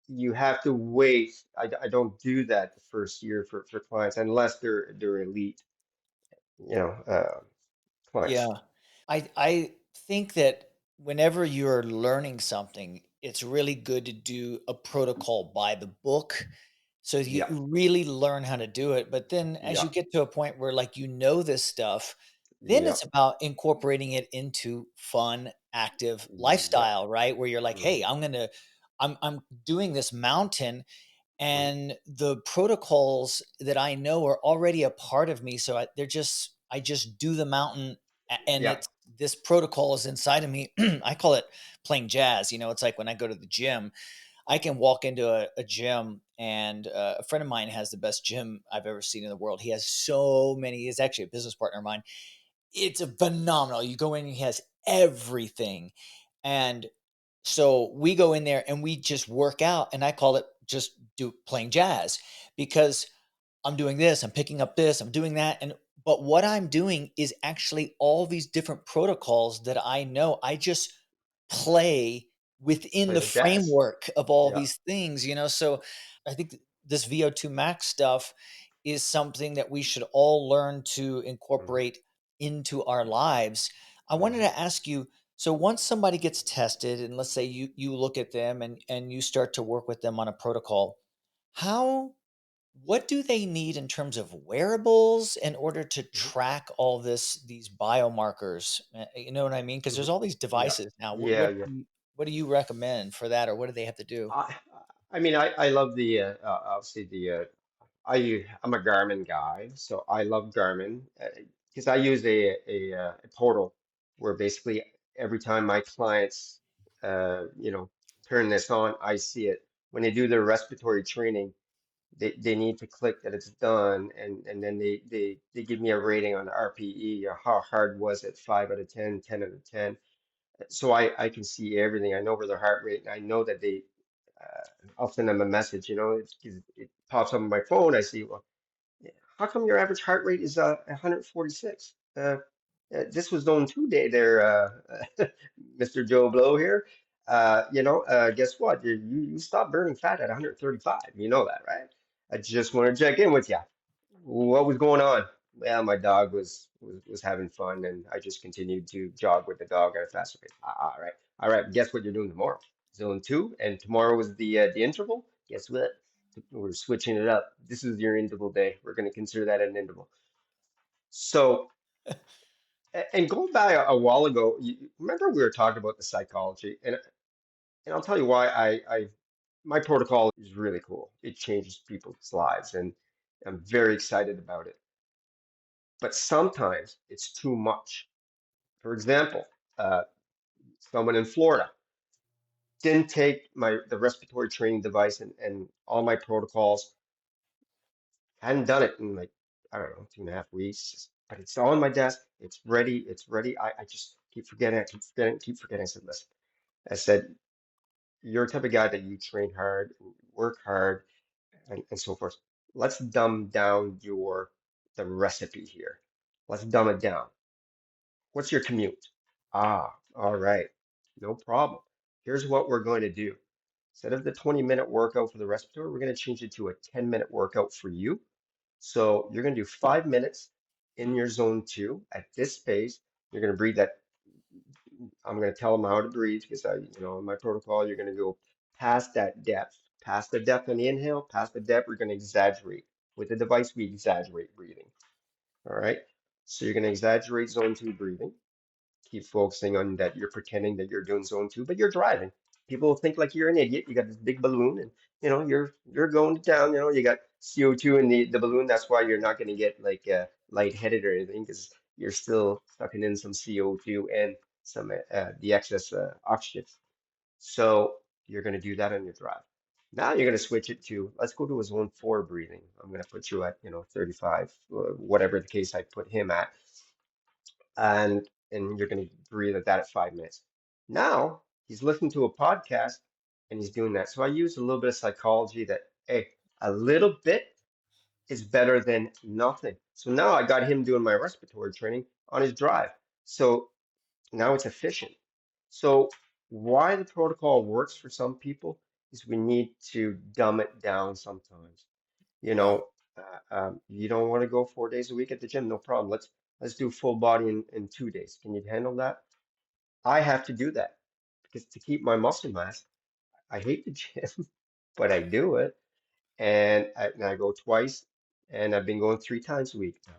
S2: you have to wait. I don't do that the first year for clients unless they're elite, you know, uh,
S1: yeah.
S2: clients.
S1: I think that whenever you're learning something, it's really good to do a protocol by the book so
S2: Yeah,
S1: you really learn how to do it. But then as
S2: yeah,
S1: you get to a point where like this stuff, then
S2: yeah,
S1: it's about incorporating it into fun, active
S2: yeah.
S1: lifestyle, right? Where you're like,
S2: Mhm,
S1: hey, I'm doing this mountain
S2: mhm.
S1: and the protocols that I know are already a part of me. So I just do the mountain, and
S2: Yeah,
S1: it's this protocol is inside of me. I call it playing jazz. It's like when I go to the gym, I can walk into a gym, and a friend of mine has the best gym I've ever seen in the world. He has so many. He's actually a business partner of mine. It's a phenomenal. You go in, and he has everything, and so we go in there and we just work out, and I call it just do playing jazz because I'm doing this, I'm picking up this, I'm doing that. And but what I'm doing is actually all these different protocols that I know. I just play within
S2: play
S1: the
S2: the jazz.
S1: framework of all
S2: Yeah.
S1: these things. So I think this VO2 max stuff is something that we should all learn to
S2: Mhm,
S1: incorporate into our lives. I wanted
S2: mhm,
S1: to ask you, so once somebody gets tested and let's say you look at them and you start to work with them on a protocol, how what do they need in terms of wearables in order to
S2: mhm,
S1: track all these biomarkers? You know what I mean? Because there's
S2: mhm.
S1: all these
S2: Yeah,
S1: devices now.
S2: yeah, yeah.
S1: What do you recommend for that, or what do they have to do?
S2: I, I mean, I love the obviously I'm a Garmin guy, so I love Garmin because I use a portal where basically every time my clients, turn this on, I see it. When they do their respiratory training, they need to click that it's done, and then they give me a rating on RPE or how hard was it, 5 out of 10, 10 out of 10. So I can see everything. I know where their heart rate, and I know that I'll send them a message, it pops up on my phone. I see, well, yeah, how come your average heart rate is 146? This was known today there, Mr. Joe Blow here. Guess what? You stopped burning fat at 135. You know that, right? I just want to check in with you. What was going on? Well, my dog was having fun, and I just continued to jog with the dog at a faster pace. All right, all right. Guess what you're doing tomorrow? Zone two, and tomorrow was the interval. Guess what? We're switching it up. This is your interval day. We're going to consider that an interval. So, and going back a while ago, remember we were talking about the psychology, and I'll tell you why my protocol is really cool. It changes people's lives, and I'm very excited about it. But sometimes it's too much. For example, uh, someone in Florida didn't take the respiratory training device and all my protocols, hadn't done it in like, I don't know, 2.5 weeks, but it's on my desk. It's ready. It's ready. I just keep forgetting. I keep forgetting. Keep forgetting. I said, listen. I said, you're the type of guy that you train hard, work hard, and so forth. Let's dumb down the recipe here. Let's dumb it down. What's your commute? Ah, all right. No problem. Here's what we're going to do. Instead of the 20-minute workout for the respiratory, we're going to change it to a 10-minute workout for you. So you're going to do 5 minutes in your zone two at this pace. You're going to breathe that. I'm going to tell them how to breathe because in my protocol, you're going to go past that depth, past the depth on the inhale, past the depth. We're going to exaggerate. With the device, we exaggerate breathing. All right. So you're going to exaggerate zone two breathing. Keep focusing on that you're pretending that you're doing zone two, but you're driving. People think like you're an idiot. You got this big balloon and you're going down, you got CO2 in the balloon. That's why you're not going to get like lightheaded or anything because you're still sucking in some CO2 and some the excess oxygen. So you're going to do that on your drive. Now you're going to switch it to, let's go to a zone four breathing. I'm going to put you at, 35, whatever the case I put him at and you're going to breathe at that at 5 minutes. Now he's listening to a podcast and he's doing that. So I use a little bit of psychology that, hey, a little bit is better than nothing. So now I got him doing my respiratory training on his drive. So now it's efficient. So why the protocol works for some people is we need to dumb it down sometimes. You
S1: Yeah.
S2: know, you don't want to go 4 days a week at the gym, no problem. Let's do full body in 2 days. Can you handle that? I have to do that because to keep my muscle mass, I hate the gym, but I do it, and I go twice, and I've been going 3 times a week now.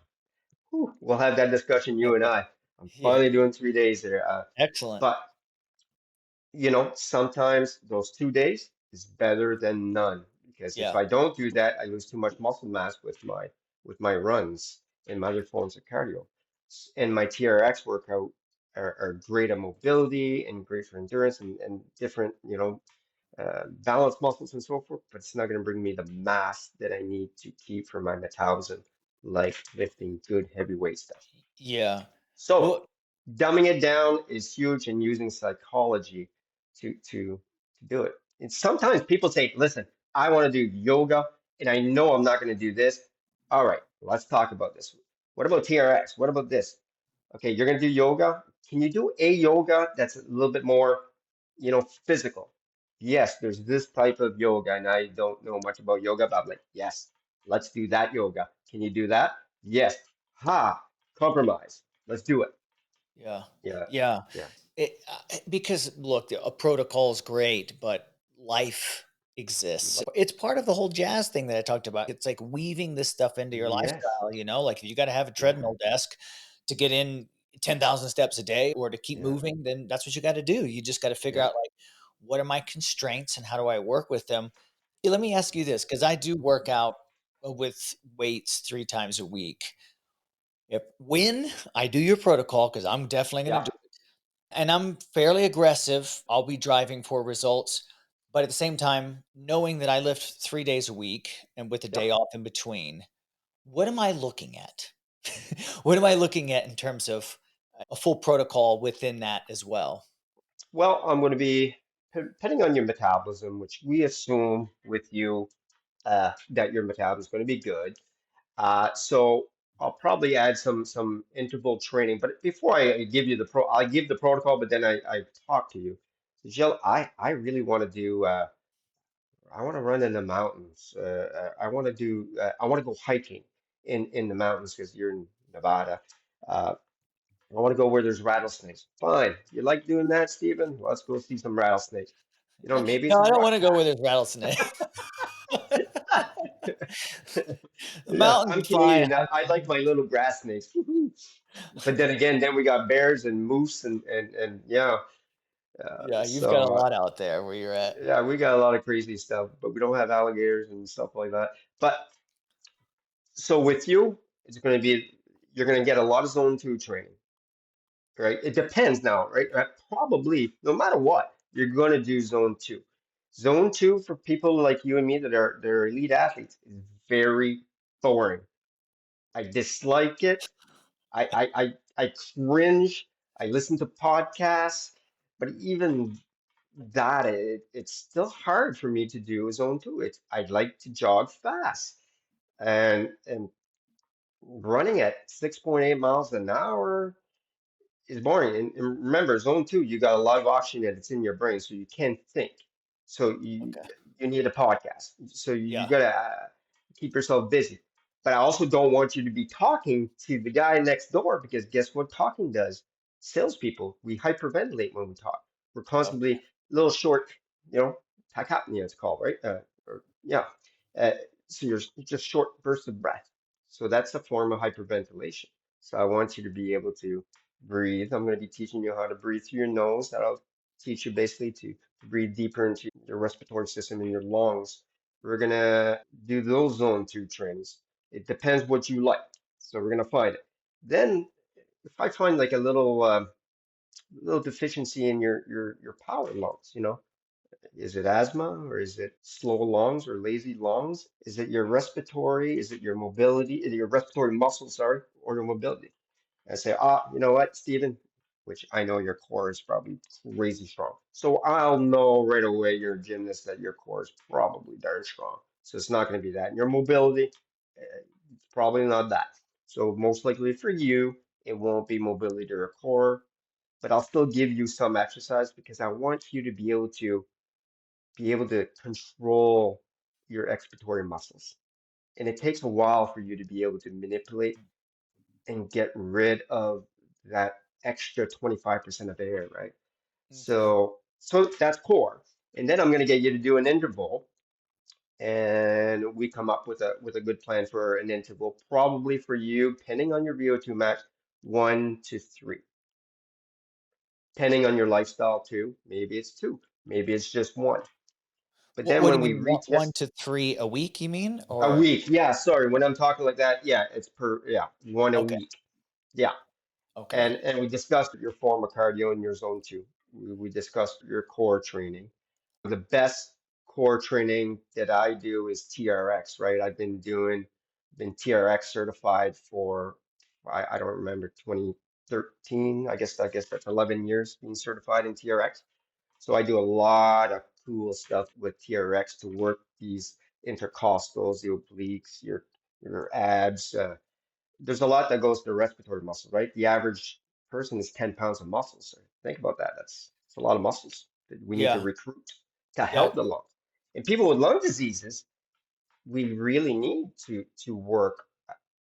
S2: Whew, we'll have that discussion, you and I. I'm
S1: Yeah.
S2: finally doing 3 days there.
S1: Excellent.
S2: But sometimes those 2 days is better than none because if
S1: Yeah.
S2: I don't do that, I lose too much muscle mass with my runs and my other forms of cardio. And my TRX workout are great at mobility and great for endurance and different, balance muscles and so forth, but it's not going to bring me the mass that I need to keep for my metabolism, like lifting good heavyweight stuff.
S1: Yeah.
S2: So
S1: Well,
S2: dumbing it down is huge and using psychology to do it. And sometimes people say, listen, I want to do yoga and I know I'm not going to do this. All right, let's talk about this. What about TRX? What about this? Okay, you're going to do yoga. Can you do a yoga that's a little bit more, physical? Yes, there's this type of yoga, and I don't know much about yoga, but I'm like, yes, let's do that yoga. Can you do that? Yes. Ha, compromise. Let's do it.
S1: yeah.
S2: Yeah,
S1: Yeah.
S2: yeah,
S1: Because look, a protocol is great, but life exists. It's part of the whole jazz thing that I talked about. It's like weaving this stuff into your
S2: yes,
S1: lifestyle, like if you got to have a
S2: yeah,
S1: treadmill desk to get in 10,000 steps a day or to keep
S2: yeah,
S1: moving, then that's what you got to do. You just got to figure
S2: yeah,
S1: out like what are my constraints and how do I work with them? Let me ask you this because I do work out with weights 3 times a week. When I do your protocol, because I'm definitely going to
S2: yeah,
S1: do and I'm fairly aggressive. I'll be driving for results, but at the same time, knowing that I lift 3 days a week and with a
S2: yeah.
S1: day off in between, what am I looking at? What am I looking at in terms of a full protocol within that as well?
S2: Well, I'm going to be depending on your metabolism, which we assume with you that your metabolism is going to be good. So I'll probably add some interval training. But before I give you I give the protocol, but then I talk to you. So Jill, I really want to do. I want to run in the mountains. I want to go hiking in the mountains because you're in Nevada. I want to go where there's rattlesnakes. Fine. You like doing that, Stephen? Let's go see some rattlesnakes. Maybe
S1: No, I
S2: some
S1: don't
S2: rock
S1: want to go where there's rattlesnakes. The
S2: Yeah,
S1: mountains
S2: I'm
S1: are fine.
S2: Canadian. I like my little grass snakes. Woohoo. But then again, then we got bears and moose and yeah.
S1: Yeah, you've got a
S2: So
S1: lot out there where you're at.
S2: yeah, we got a lot of crazy stuff, but we don't have alligators and stuff like that. But so with you, it's going to be you're going to get a lot of zone two training, right? It depends now, right? Probably no matter what, you're going to do zone two. Zone two for people like you and me that are elite athletes is very boring. I dislike it. I cringe. I listen to podcasts, but even that it's still hard for me to do zone two. I'd like to jog fast and running at 6.8 miles an hour is boring. And remember, zone two, you got a lot of oxygen that's in your brain, so you can't think. So you
S1: Okay.
S2: you need a podcast. So you
S1: Yeah.
S2: gotta keep yourself busy. But I also don't want you to be talking to the guy next door because guess what talking does? Salespeople, we hyperventilate when we talk. We're constantly
S1: Okay.
S2: a little short, you know, tachypnea it's called, right? Yeah. Uh, so you're just short bursts of breath. So that's a form of hyperventilation. So I want you to be able to breathe. I'm going to be teaching you how to breathe through your nose. That'll teach you basically to breathe deeper into your respiratory system in your lungs. We're going to do those zone 2 trainings. It depends what you like. So we're gonna find it. Then if I find like a little deficiency in your power lungs, is it asthma or is it slow lungs or lazy lungs? Is it your respiratory? Is it your mobility? Is it your respiratory muscles, sorry, or your mobility? I say, you know what, Stephen, which I know your core is probably crazy strong. So I'll know right away you're a gymnast that your core is probably darn strong. So it's not going to be that. And your mobility, it's probably not that. So most likely for you, it won't be mobility to your core, but I'll still give you some exercise because I want you to be able to control your expiratory muscles. And it takes a while for you to be able to manipulate and get rid of that extra 25% of air, right?
S1: Okay.
S2: So that's core. And then I'm going to get you to do an interval, and we come up with a good plan for an interval, probably for you, depending on your VO2 max, 1 to 3. Depending on your lifestyle too, maybe it's 2, maybe it's just 1. But then
S1: What do you
S2: when we
S1: mean, one
S2: retest
S1: to three a week, you mean?
S2: a
S1: Or
S2: week, yeah, sorry, when I'm talking like that, yeah, it's yeah, 1 a
S1: okay.
S2: week. Yeah.
S1: Okay.
S2: And we discussed your form of cardio in your zone 2. We discussed your core training. The best core training that I do is TRX, right? Been TRX certified for I don't remember 2013. I guess that's 11 years being certified in TRX. So I do a lot of cool stuff with TRX to work these intercostals, the obliques, your abs. There's a lot that goes to the respiratory muscles, right? The average person is 10 pounds of muscles. So think about that. That's a lot of muscles that we need to
S1: Yeah.
S2: recruit to
S1: Yeah.
S2: help the lungs. And people with lung diseases, we really need to work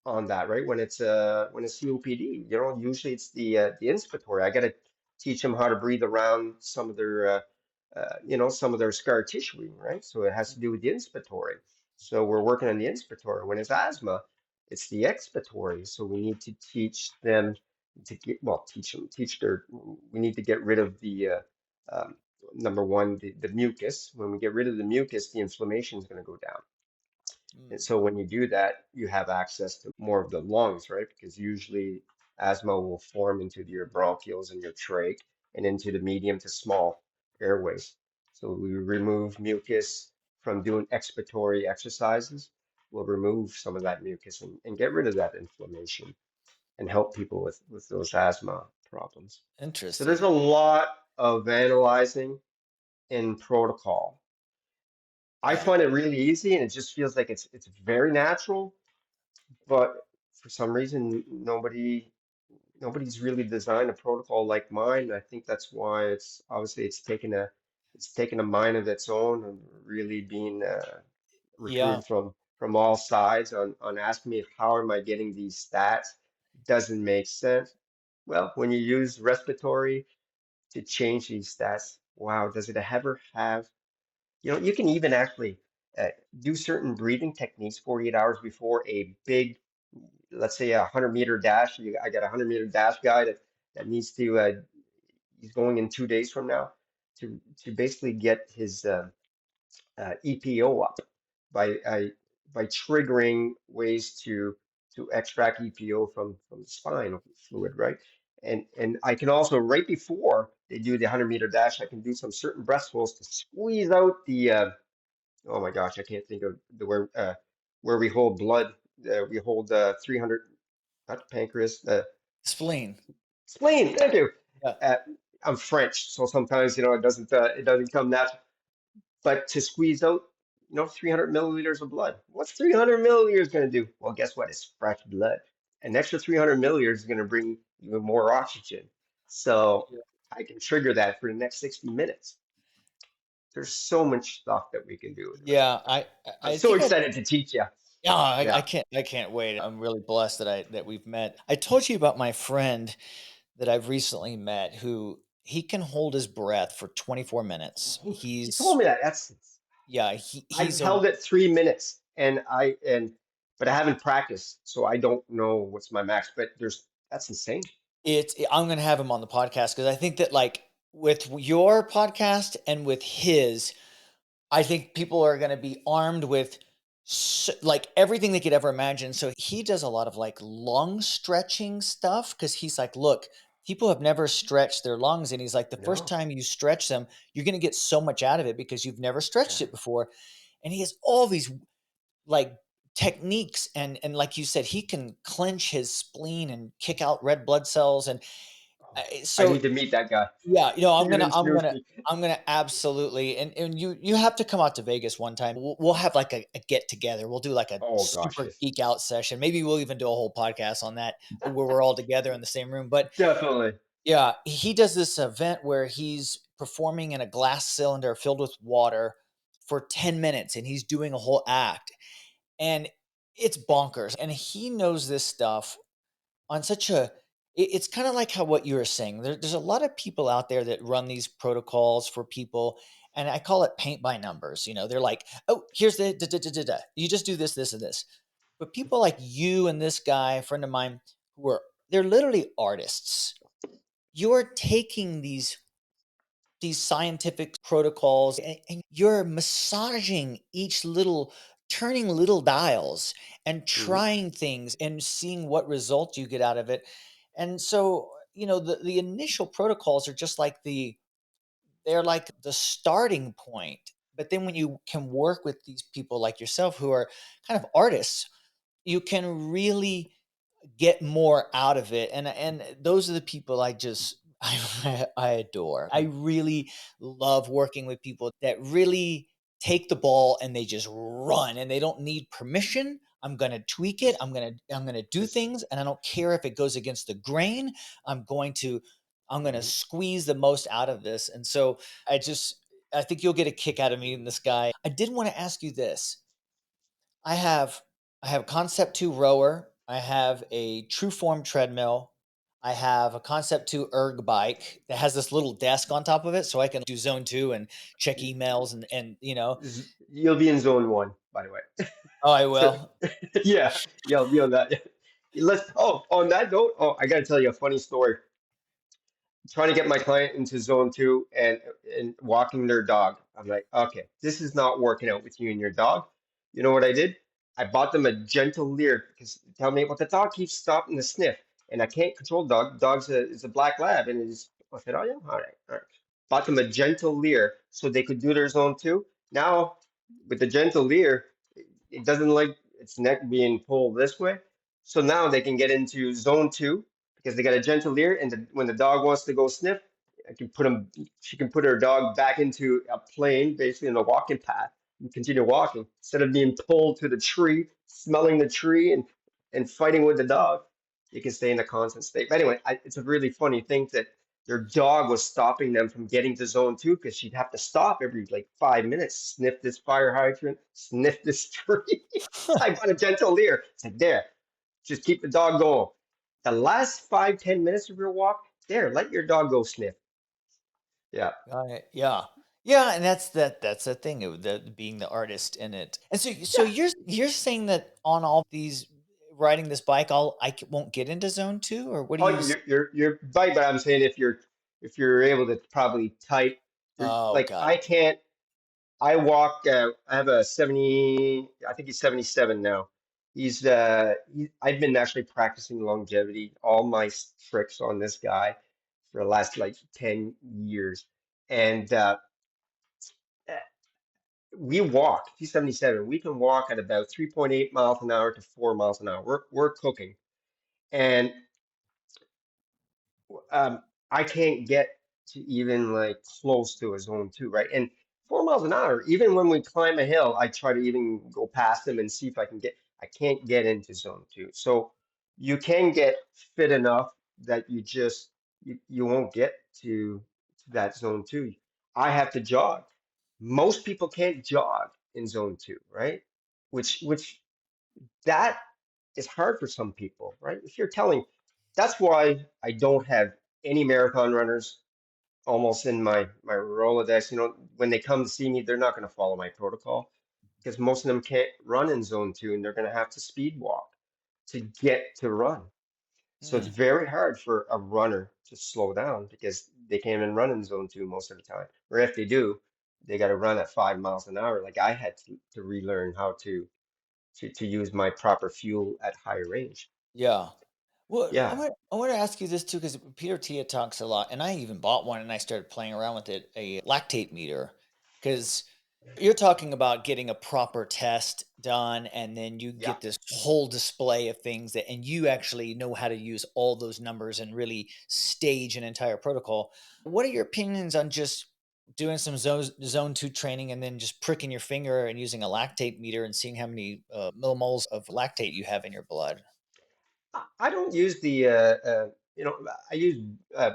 S2: on that, right? When it's COPD, usually it's the inspiratory. I got to teach them how to breathe around some of their scar tissue, right? So it has to do with the inspiratory. So we're working on the inspiratory. When it's asthma, it's the expiratory. So we need to teach them to teach their. We need to get rid of the um, number one, the mucus. When we get rid of the mucus, the inflammation is going to go down. And
S1: Mm,
S2: so when you do that, you have access to more of the lungs, right? Because usually asthma will form into your bronchioles and your trach and into the medium to small airways. So we remove mucus from doing expiratory exercises. We'll remove some of that mucus and get rid of that inflammation and help people with those asthma problems. So there's
S1: interesting.
S2: a lot of analyzing in protocol. I
S1: Yeah.
S2: find it really easy and it just feels like it's very natural, but for some reason nobody's really designed a protocol like mine. I think that's why it's taken a mind of its own and really being
S1: Yeah.
S2: recruited from all sides on asking me how am I getting these stats. Doesn't make sense. Well, when you use respiratory to change these stats, wow, does it ever have you can even actually uh, do certain breathing techniques 48 hours before a big, let's say, 100-meter dash. I got a 100-meter dash guy that needs to, he's going in 2 days from now to basically get his EPO up by by triggering ways to extract EPO from the spine fluid, right? And I can also, right before they do the 100-meter dash, I can do some certain breath holds to squeeze out oh my gosh, I can't think of the where we hold blood. We hold 300, not the pancreas,
S1: Spleen.
S2: spleen. Thank you.
S1: Yeah.
S2: Uh, I'm French, so sometimes it doesn't come natural. But to squeeze out 300 milliliters of blood, what's 300 milliliters going to do? Well, guess what? It's fresh blood. An extra 300 milliliters is going to bring even more oxygen. So
S1: Yeah.
S2: I can trigger that for the next 60 minutes. There's so much stuff that we can do with
S1: Yeah.
S2: respiratory.
S1: I
S2: I'm
S1: I
S2: so
S1: think I
S2: excited to teach you.
S1: Yeah, I
S2: Yeah.
S1: can't wait. I'm really blessed that we've met. I told you about my friend that I've recently met who he can hold his breath for 24 minutes.
S2: You told me that. That's
S1: Yeah,
S2: I've
S1: he's a
S2: held it 3 minutes, but I haven't practiced, so I don't know what's my max. But that's insane.
S1: I'm gonna have him on the podcast because I think that like with your podcast and with his, I think people are going to be armed with like everything they could ever imagine. So he does a lot of like lung stretching stuff because he's like, look, people have never stretched their lungs. And he's like, the first
S2: No.
S1: time you stretch them, you're going to get so much out of it because you've never stretched
S2: Yeah.
S1: it before. And he has all these like techniques. And like you said, he can clench his spleen and kick out red blood cells. And
S2: Oh, I
S1: so
S2: need to meet that guy.
S1: yeah,
S2: You can introduce me.
S1: I'm gonna absolutely, and you have to come out to Vegas one time. We'll have like a get together. We'll do like a
S2: Oh gosh,
S1: super
S2: yes.
S1: geek out session. Maybe we'll even do a whole podcast on that where we're all together in the same room. But
S2: Definitely.
S1: yeah, he does this event where he's performing in a glass cylinder filled with water for 10 minutes and he's doing a whole act. And it's bonkers. And he knows this stuff on such a it's kind of like how what you were saying. There's a lot of people out there that run these protocols for people, and I call it paint by numbers. You know, they're like, oh, here's the da, da, da, da, da. You just do this, this, and this. But people like you and this guy, a friend of mine, who are they're literally artists. You're taking these scientific protocols and you're massaging each little turning little dials and
S2: Mhm.
S1: trying things and seeing what results you get out of it. And so, the initial protocols are just like they're like the starting point. But then when you can work with these people like yourself who are kind of artists, you can really get more out of it. And those are the people I just I adore. I really love working with people that really take the ball and they just run and they don't need permission. I'm going to tweak it. I'm going to do
S2: This.
S1: things and I don't care if it goes against the grain. I'm going to I'm going to
S2: Mhm.
S1: squeeze the most out of this. And so I think you'll get a kick out of meeting this guy. I did want to ask you this. I have I have Concept 2 rower, I have a True Form treadmill, I have a Concept 2 erg bike that has this little desk on top of it so I can do zone 2 and check emails and.
S2: You'll be in zone one, by the way.
S1: Oh, I
S2: So,
S1: will.
S2: yeah, you'll be on that. Let's. Oh, on that note, I gotta tell you a funny story. Trying to get my client into zone two and walking their dog. I'm like, okay, this is not working out with you and your dog. You know what I did? I bought them a gentle leer because tell me what the dog keeps stopping to sniff, and I can't control the dog. The dog's is a black lab, and it's. I said, oh yeah, all right, all right. Bought them a gentle leer so they could do their zone two. Now with the gentle leer, it doesn't like its neck being pulled this way. So now they can get into zone two because they got a gentle ear, and when the dog wants to go sniff, I can put him. She can put her dog back into a plane, basically in a walking path, and continue walking instead of being pulled to the tree, smelling the tree, and fighting with the dog. You can stay in a constant state. But anyway, it's a really funny thing that their dog was stopping them from getting to zone two because she'd have to stop every like 5 minutes, sniff this fire hydrant, sniff this tree. So I bought a gentle ear. It's like, there, just keep the dog going. The last 5, 10 minutes of your walk, there, let your dog go sniff. Yeah.
S1: Got it. Yeah. Yeah, and that's the thing of being the artist in it. And so
S2: Yeah.
S1: you're saying that on all these riding this bike won't get into zone 2 or what do
S2: Oh,
S1: you
S2: you're right, but I'm saying if you're able to probably type,
S1: Oh,
S2: like
S1: got
S2: I
S1: it.
S2: can't. I walk. I have a 70. I think he's 77 now. I've been actually practicing longevity, all my tricks on this guy for the last like 10 years, and we walk. He's 77. We can walk at about 3.8 miles an hour to 4 miles an hour. We're cooking, and I can't get to even like close to a zone two, right? And 4 miles an hour, even when we climb a hill, I try to even go past them and see if I can get. I can't get into zone two. So you can get fit enough that you won't get to that zone two. I have to jog. Most people can't jog in zone two, right? Which That is hard for some people, right? If you're telling, that's why I don't have any marathon runners almost in my Rolodex. When they come to see me, they're not going to follow my protocol because most of them can't run in zone two and they're going to have to speed walk to get to run. So it's
S1: Hmm.
S2: very hard for a runner to slow down because they can't even run in zone two most of the time. Or if they do, they got to run at 5 miles an hour. Like I had to relearn how to use my proper fuel at high range.
S1: Yeah. Well, I
S2: Yeah,
S1: want I want to ask you this too, because Peter Tia talks a lot, and I even bought one and I started playing around with it, a lactate meter, because you're talking about getting a proper test done, and then you
S2: yeah.
S1: get this whole display of things that, and you actually know how to use all those numbers and really stage an entire protocol. What are your opinions on just doing some zone two training and then just pricking your finger and using a lactate meter and seeing how many millimoles of lactate you have in your blood?
S2: I don't use the I use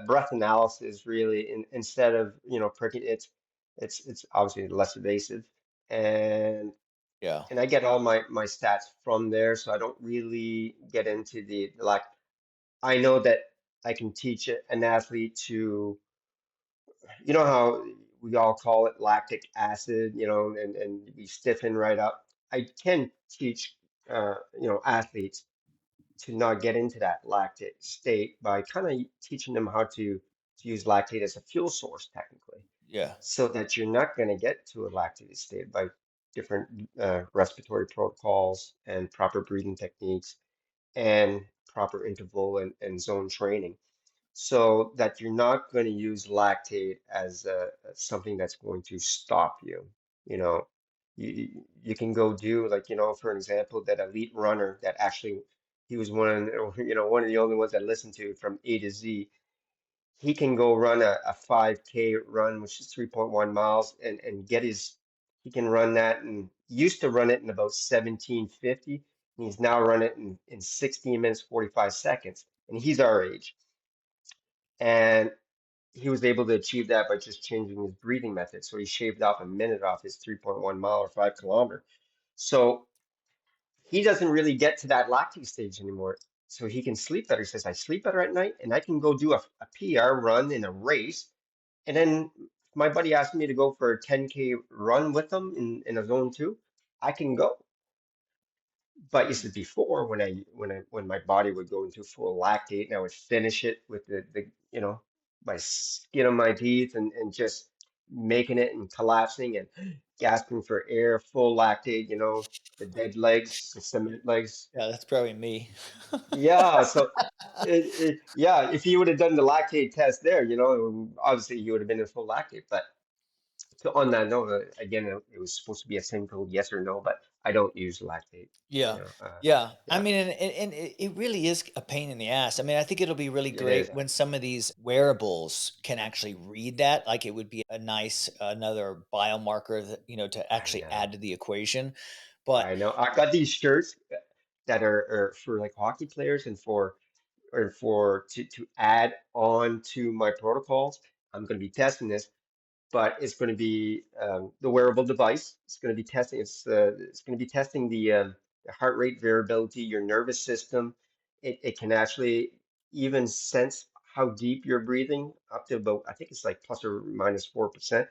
S2: breath analysis really instead of pricking. It's obviously less invasive, and
S1: Yeah.
S2: and I get all my stats from there, so I don't really get into the like. I know that I can teach an athlete to, how we all call it lactic acid, and we stiffen right up. I can teach, athletes to not get into that lactate state by kind of teaching them how to use lactate as a fuel source technically,
S1: Yeah.
S2: so that you're not going to get to a lactated state by different respiratory protocols and proper breathing techniques and proper interval and zone training so that you're not going to use lactate as something that's going to stop you. You know, you can go do like, for an example, that elite runner that actually he was one of the only ones I listened to from A to Z. He can go run a 5K run, which is 3.1 miles, and he can run that and used to run it in about 17:50. And he's now run it in 16 minutes, 45 seconds. And he's our age. And he was able to achieve that by just changing his breathing method. So he shaved off a minute off his 3.1 mile or 5 kilometer. So he doesn't really get to that lactate stage anymore. So he can sleep better. He says, I sleep better at night and I can go do a PR run in a race. And then my buddy asked me to go for a 10K run with him in a zone two. I can go. But this is before when my body would go into full lactate and I would finish it with the by skin of my teeth and just making it and collapsing and gasping for air, full lactate, the dead legs, the cement legs.
S1: Yeah, that's probably me.
S2: Yeah, so yeah, if you would have done the lactate test there, obviously you would have been in full lactate. But so on that note, again, it was supposed to be a simple yes or no, but I don't use lactate.
S1: Yeah.
S2: You know, uh,
S1: Yeah. I
S2: yeah.
S1: mean, and it really is a pain in the ass. I mean, I think it'll be really
S2: It is.
S1: great when some of these wearables can actually read that. Like it would be a nice another biomarker that, to
S2: I
S1: actually
S2: know.
S1: add to the equation. But
S2: I know. I got these shirts that are for like hockey players and for to add on to my protocols. I'm going to be testing this, but it's going to be the wearable device. It's going to be testing. It's going to be testing the heart rate variability, your nervous system. It can actually even sense how deep you're breathing up to about I think it's like plus or minus 4%,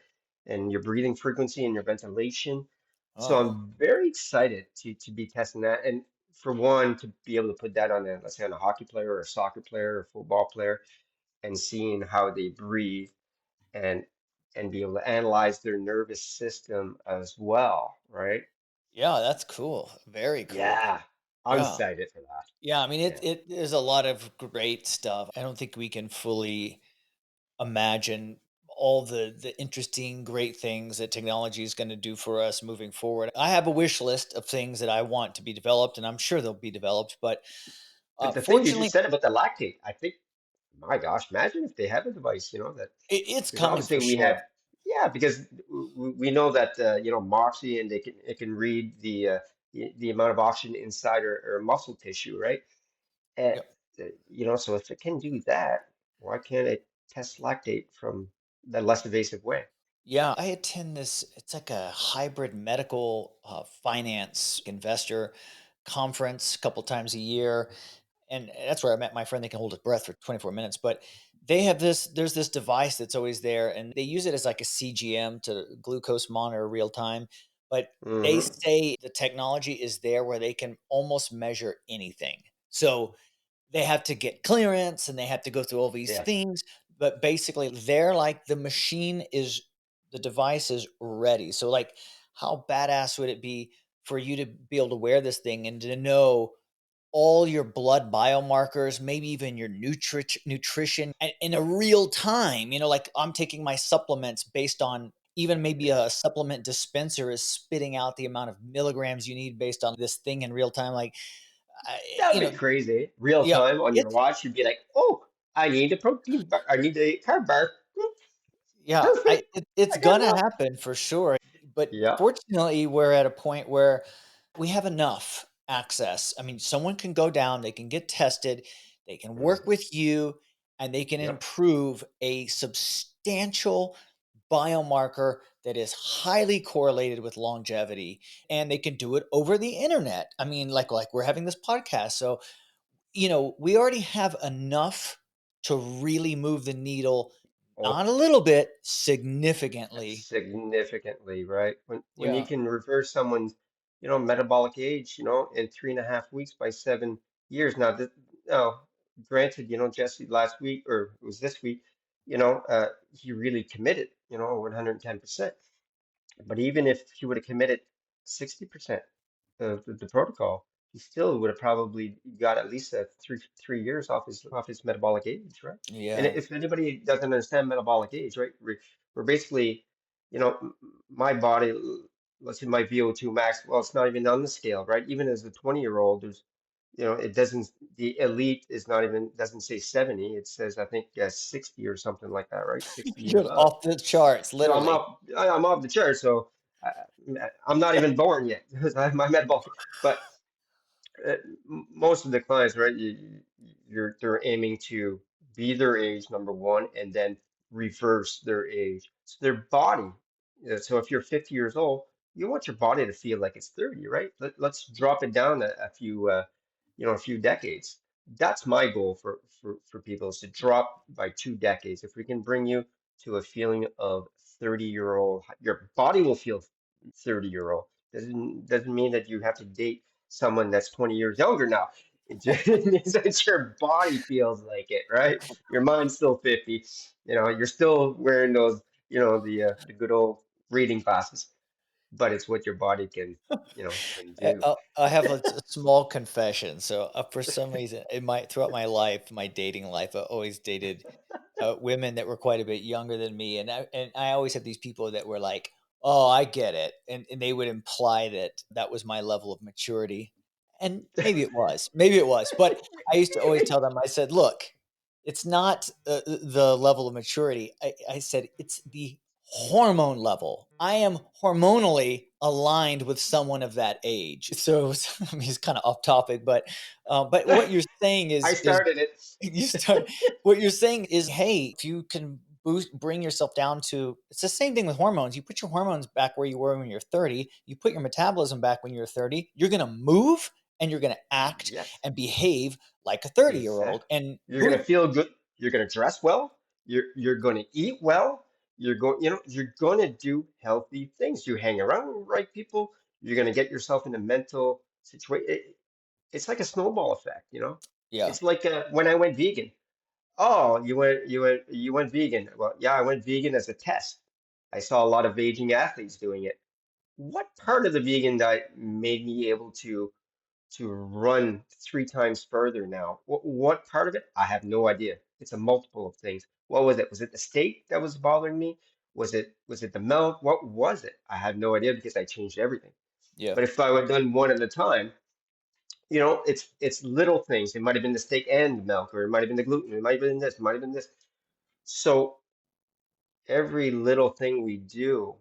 S2: and your breathing frequency and your ventilation. So
S1: oh,
S2: I'm very excited to be testing that, and for one to be able to put that on let's say on a hockey player or a soccer player or a football player and seeing how they breathe and be able to analyze their nervous system as well, right?
S1: yeah, that's cool. Very cool.
S2: Yeah, I'm
S1: Yeah.
S2: excited for that.
S1: Yeah. I mean, it
S2: Yeah.
S1: it there's a lot of great stuff. I don't think we can fully imagine all the interesting great things that technology is going to do for us moving forward. I have a wish list of things that I want to be developed and I'm sure they'll be developed, but
S2: But the thing you
S1: fortunately
S2: just said about the lactate, I think, my gosh, imagine if they have a device, that
S1: it's
S2: because
S1: coming
S2: obviously
S1: for
S2: we
S1: sure.
S2: have, yeah, because we know that Moxie and it can read the amount of oxygen inside or muscle tissue, right? Uh,
S1: Yep.
S2: so if it can do that, why can't it test lactate from the less invasive way?
S1: Yeah, I attend it's like a hybrid medical finance investor conference a couple times a year, and that's where I met my friend. They can hold his breath for 24 minutes, but they have this. There's this device that's always there, and they use it as like a CGM to glucose monitor real time. But they
S2: Hmm.
S1: say the technology is there where they can almost measure anything. So they have to get clearance and they have to go through all these
S2: Yeah.
S1: things, but basically they're like the device is ready. So like how badass would it be for you to be able to wear this thing and to know all your blood biomarkers, maybe even your nutrition in a real time. Like I'm taking my supplements based on even maybe a supplement dispenser is spitting out the amount of milligrams you need based on this thing in real time. Like, I,
S2: That
S1: you
S2: would be
S1: know,
S2: crazy. Real
S1: yeah,
S2: time on your
S1: it's
S2: watch, you'd be like, oh, I need a protein bar. I need a carb bar. Hmm,
S1: yeah,
S2: perfect.
S1: it's
S2: I got it
S1: gonna
S2: all.
S1: happen for sure. But
S2: Yeah.
S1: fortunately, we're at a point where we have enough access. I mean, someone can go down, they can get tested, they can work
S2: Hmm.
S1: with you, and they can
S2: Yep.
S1: improve a substantial biomarker that is highly correlated with longevity. And they can do it over the internet. I mean, like we're having this podcast. So, we already have enough to really move the needle,
S2: Oh,
S1: not a little bit, significantly.
S2: significantly, right? When you
S1: Yeah.
S2: can reverse someone's, metabolic age, in 3.5 weeks by 7 years. Now, now, granted, Jesse last week or it was this week, he really committed, 110%. But even if he would have committed 60% of the protocol, he still would have probably got at least 3 years off his metabolic age, right? And
S1: Yeah.
S2: if anybody doesn't understand metabolic age, right, we're basically, my body, let's say my VO2 max, well, it's not even on the scale, right? Even as a 20-year-old, it doesn't, the elite is not even, doesn't say 70, it says, I think, 60 or something like that, right? 60 and
S1: You're
S2: above.
S1: off the charts,
S2: So I'm
S1: literally.
S2: up, I'm off the chart. So I, I'm not even born yet because I have my metabolic. But most of the clients, right? They're aiming to be their age, number one, and then reverse their age. So their body. So if you're 50 years old, you want your body to feel like it's 30, right? Let's drop it down a few, a few decades. That's my goal for people is to drop by 2 decades. If we can bring you to a feeling of 30-year-old, your body will feel 30-year-old. Doesn't mean that you have to date someone that's 20 years younger now. It just means that your body feels like it, right? Your mind's still 50. You're still wearing those, the good old reading glasses, but it's what your body can do.
S1: I have a small confession. So, for some reason, throughout my life, my dating life, I always dated women that were quite a bit younger than me, and I always had these people that were like, "Oh, I get it," and they would imply that that was my level of maturity, and maybe it was, but I used to always tell them, I said, "Look, it's not the level of maturity." I said it's the hormone level. I am hormonally aligned with someone of that age. So I mean, it's kind of off topic, but what you're saying
S2: I
S1: is
S2: started it.
S1: you start what you're saying is, hey, if you can bring yourself down to, it's the same thing with hormones. You put your hormones back where you were when you're 30, you put your metabolism back when you're 30, you're going to move and you're going to act
S2: Yes.
S1: and behave like a 30-year-old.
S2: Exactly.
S1: And
S2: You're
S1: who
S2: gonna feel good. You're gonna dress well. You're gonna eat well. You're gonna do healthy things. You hang around with the right people. You're gonna get yourself in a mental situation. It's like a snowball effect.
S1: yeah,
S2: It's like when I went vegan. Oh, you went vegan. Well, yeah, I went vegan as a test. I saw a lot of aging athletes doing it. What part of the vegan diet made me able to run 3 times further now? What part of it? I have no idea. It's a multiple of things. What was it? Was it the steak that was bothering me? Was it the milk? What was it? I have no idea because I changed everything.
S1: yeah,
S2: But if I would have done one at a time, it's little things. It might have been the steak and the milk, or it might have been the gluten, it might have been this, it might have been this. So every little thing we do,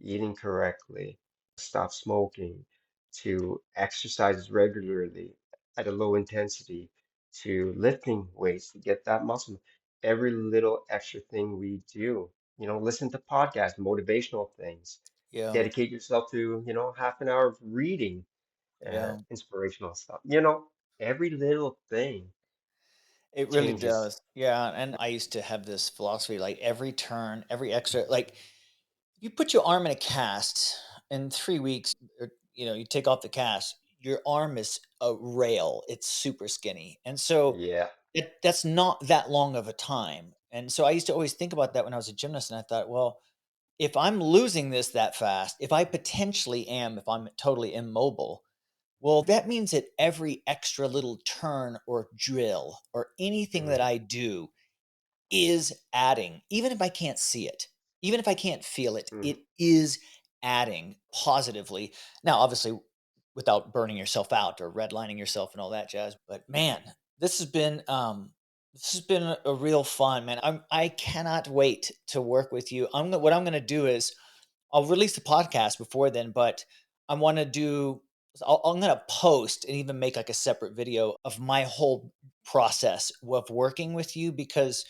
S2: eating correctly, stop smoking, to exercise regularly at a low intensity, to lifting weights to get that muscle. Every little extra thing we do, listen to podcasts, motivational things,
S1: yeah,
S2: dedicate yourself to, half an hour of reading.
S1: Yeah.
S2: inspirational stuff. Every little thing
S1: It really
S2: changes.
S1: does. Yeah, and I used to have this philosophy, like every turn, every extra, like you put your arm in a cast in 3 weeks, or, you take off the cast, your arm is a rail. It's super skinny. And so
S2: Yeah.
S1: that's not that long of a time. And so I used to always think about that when I was a gymnast, and I thought, well, if I'm losing this that fast, if I potentially am, if I'm totally immobile, well, that means that every extra little turn or drill or anything that
S2: Mhm.
S1: I do is adding, even if I can't see it, even if I can't feel it,
S2: Mhm.
S1: it is adding positively. Now, obviously, without burning yourself out or redlining yourself and all that jazz. But man, this has been a real fun, man. I cannot wait to work with you. What I'm gonna do is I'll release the podcast before then, but I want to do. I'm gonna post and even make like a separate video of my whole process of working with you, because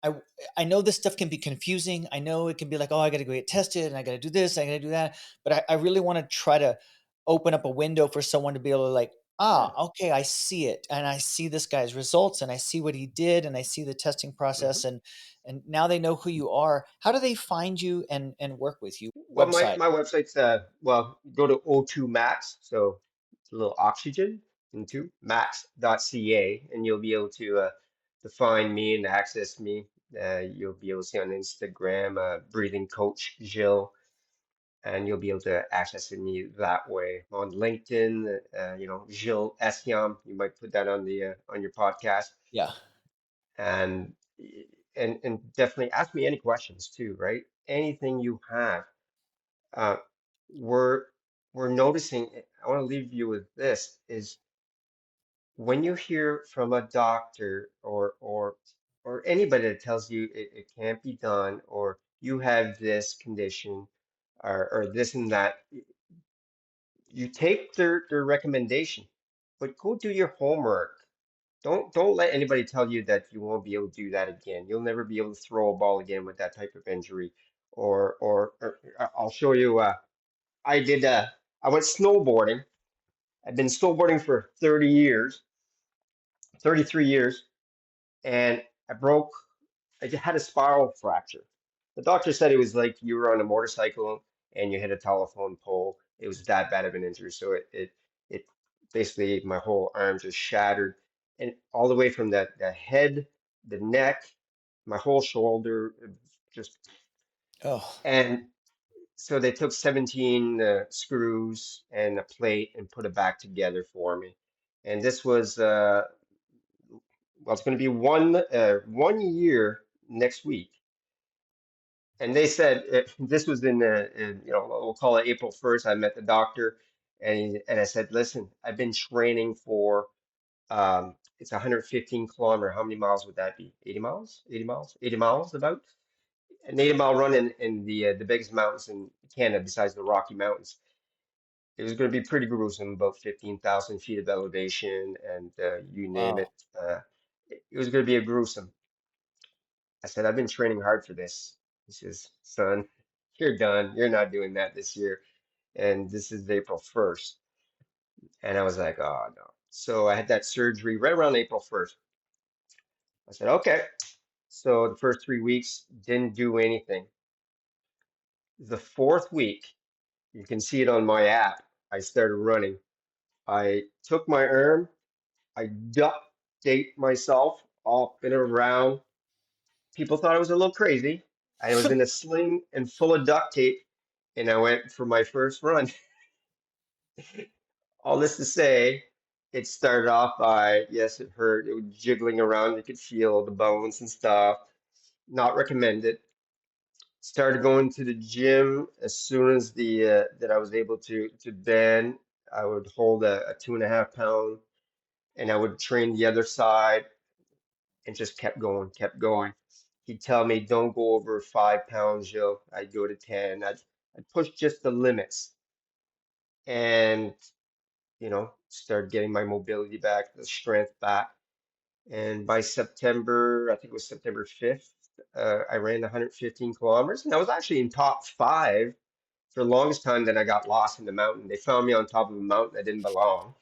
S1: I I know this stuff can be confusing. I know it can be like, oh, I got to go get tested and I got to do this, I got to do that. But I really want to try to open up a window for someone to be able to like,
S2: Yeah.
S1: okay, I see it, and I see this guy's results, and I see what he did, and I see the testing
S2: Mhm.
S1: process, and now they know who you are. How do they find you and work with you?
S2: Well, my
S1: Website?
S2: my website's go to O2max, so it's a little oxygen into max.ca, and you'll be able to find me and access me. You'll be able to see on Instagram, breathing coach Gilles, and you'll be able to access me that way. On LinkedIn, Gilles Essiembre, you might put that on your podcast,
S1: Yeah.
S2: and and definitely ask me any questions too, right? Anything you have. uh, we're we're noticing, I want to leave you with this, is when you hear from a doctor or anybody that tells you it can't be done, or you have this condition or this and that, you take their recommendation, but go do your homework. Don't let anybody tell you that you won't be able to do that again. You'll never be able to throw a ball again with that type of injury. Or I'll show you. I did. I went snowboarding. I've been snowboarding for 30 years, 33 years, and I broke. I just had a spiral fracture. The doctor said it was like you were on a motorcycle and you hit a telephone pole. It was that bad of an injury. So it basically my whole arm just shattered, and all the way from the head, the neck, my whole shoulder, just
S1: Oh.
S2: and so they took 17 screws and a plate and put it back together for me. And this was, well, it's going to be 1 year next week. And they said this was we'll call it April 1st. I met the doctor, and I said, listen, I've been training for, it's 115 kilometer. How many miles would that be? 80 miles? 80 miles? 80 miles about? An 80-mile run in the biggest mountains in Canada besides the Rocky Mountains. It was going to be pretty gruesome, about 15,000 feet of elevation, and you name
S1: Wow.
S2: it. It was going to be a gruesome. I said, I've been training hard for this. He says, son, you're done. You're not doing that this year. And this is April 1st. And I was like, oh, no. So I had that surgery right around April 1st. I said, okay. So the first 3 weeks didn't do anything. The fourth week, you can see it on my app, I started running. I took my arm, I duct taped myself up and around. People thought I was a little crazy. I was in a sling and full of duct tape, and I went for my first run. All this to say, it started off by, yes, it hurt. It was jiggling around. You could feel the bones and stuff. Not recommended. Started going to the gym as soon as the that I was able to bend. I would hold a 2.5 pound, and I would train the other side, and just kept going, kept going. He'd tell me, don't go over 5 pounds, Joe. I'd go to 10. I'd push just the limits, and, start getting my mobility back, the strength back. And by September, I think it was September 5th, I ran 115 kilometers, and I was actually in top five for the longest time, then I got lost in the mountain. They found me on top of a mountain I didn't belong.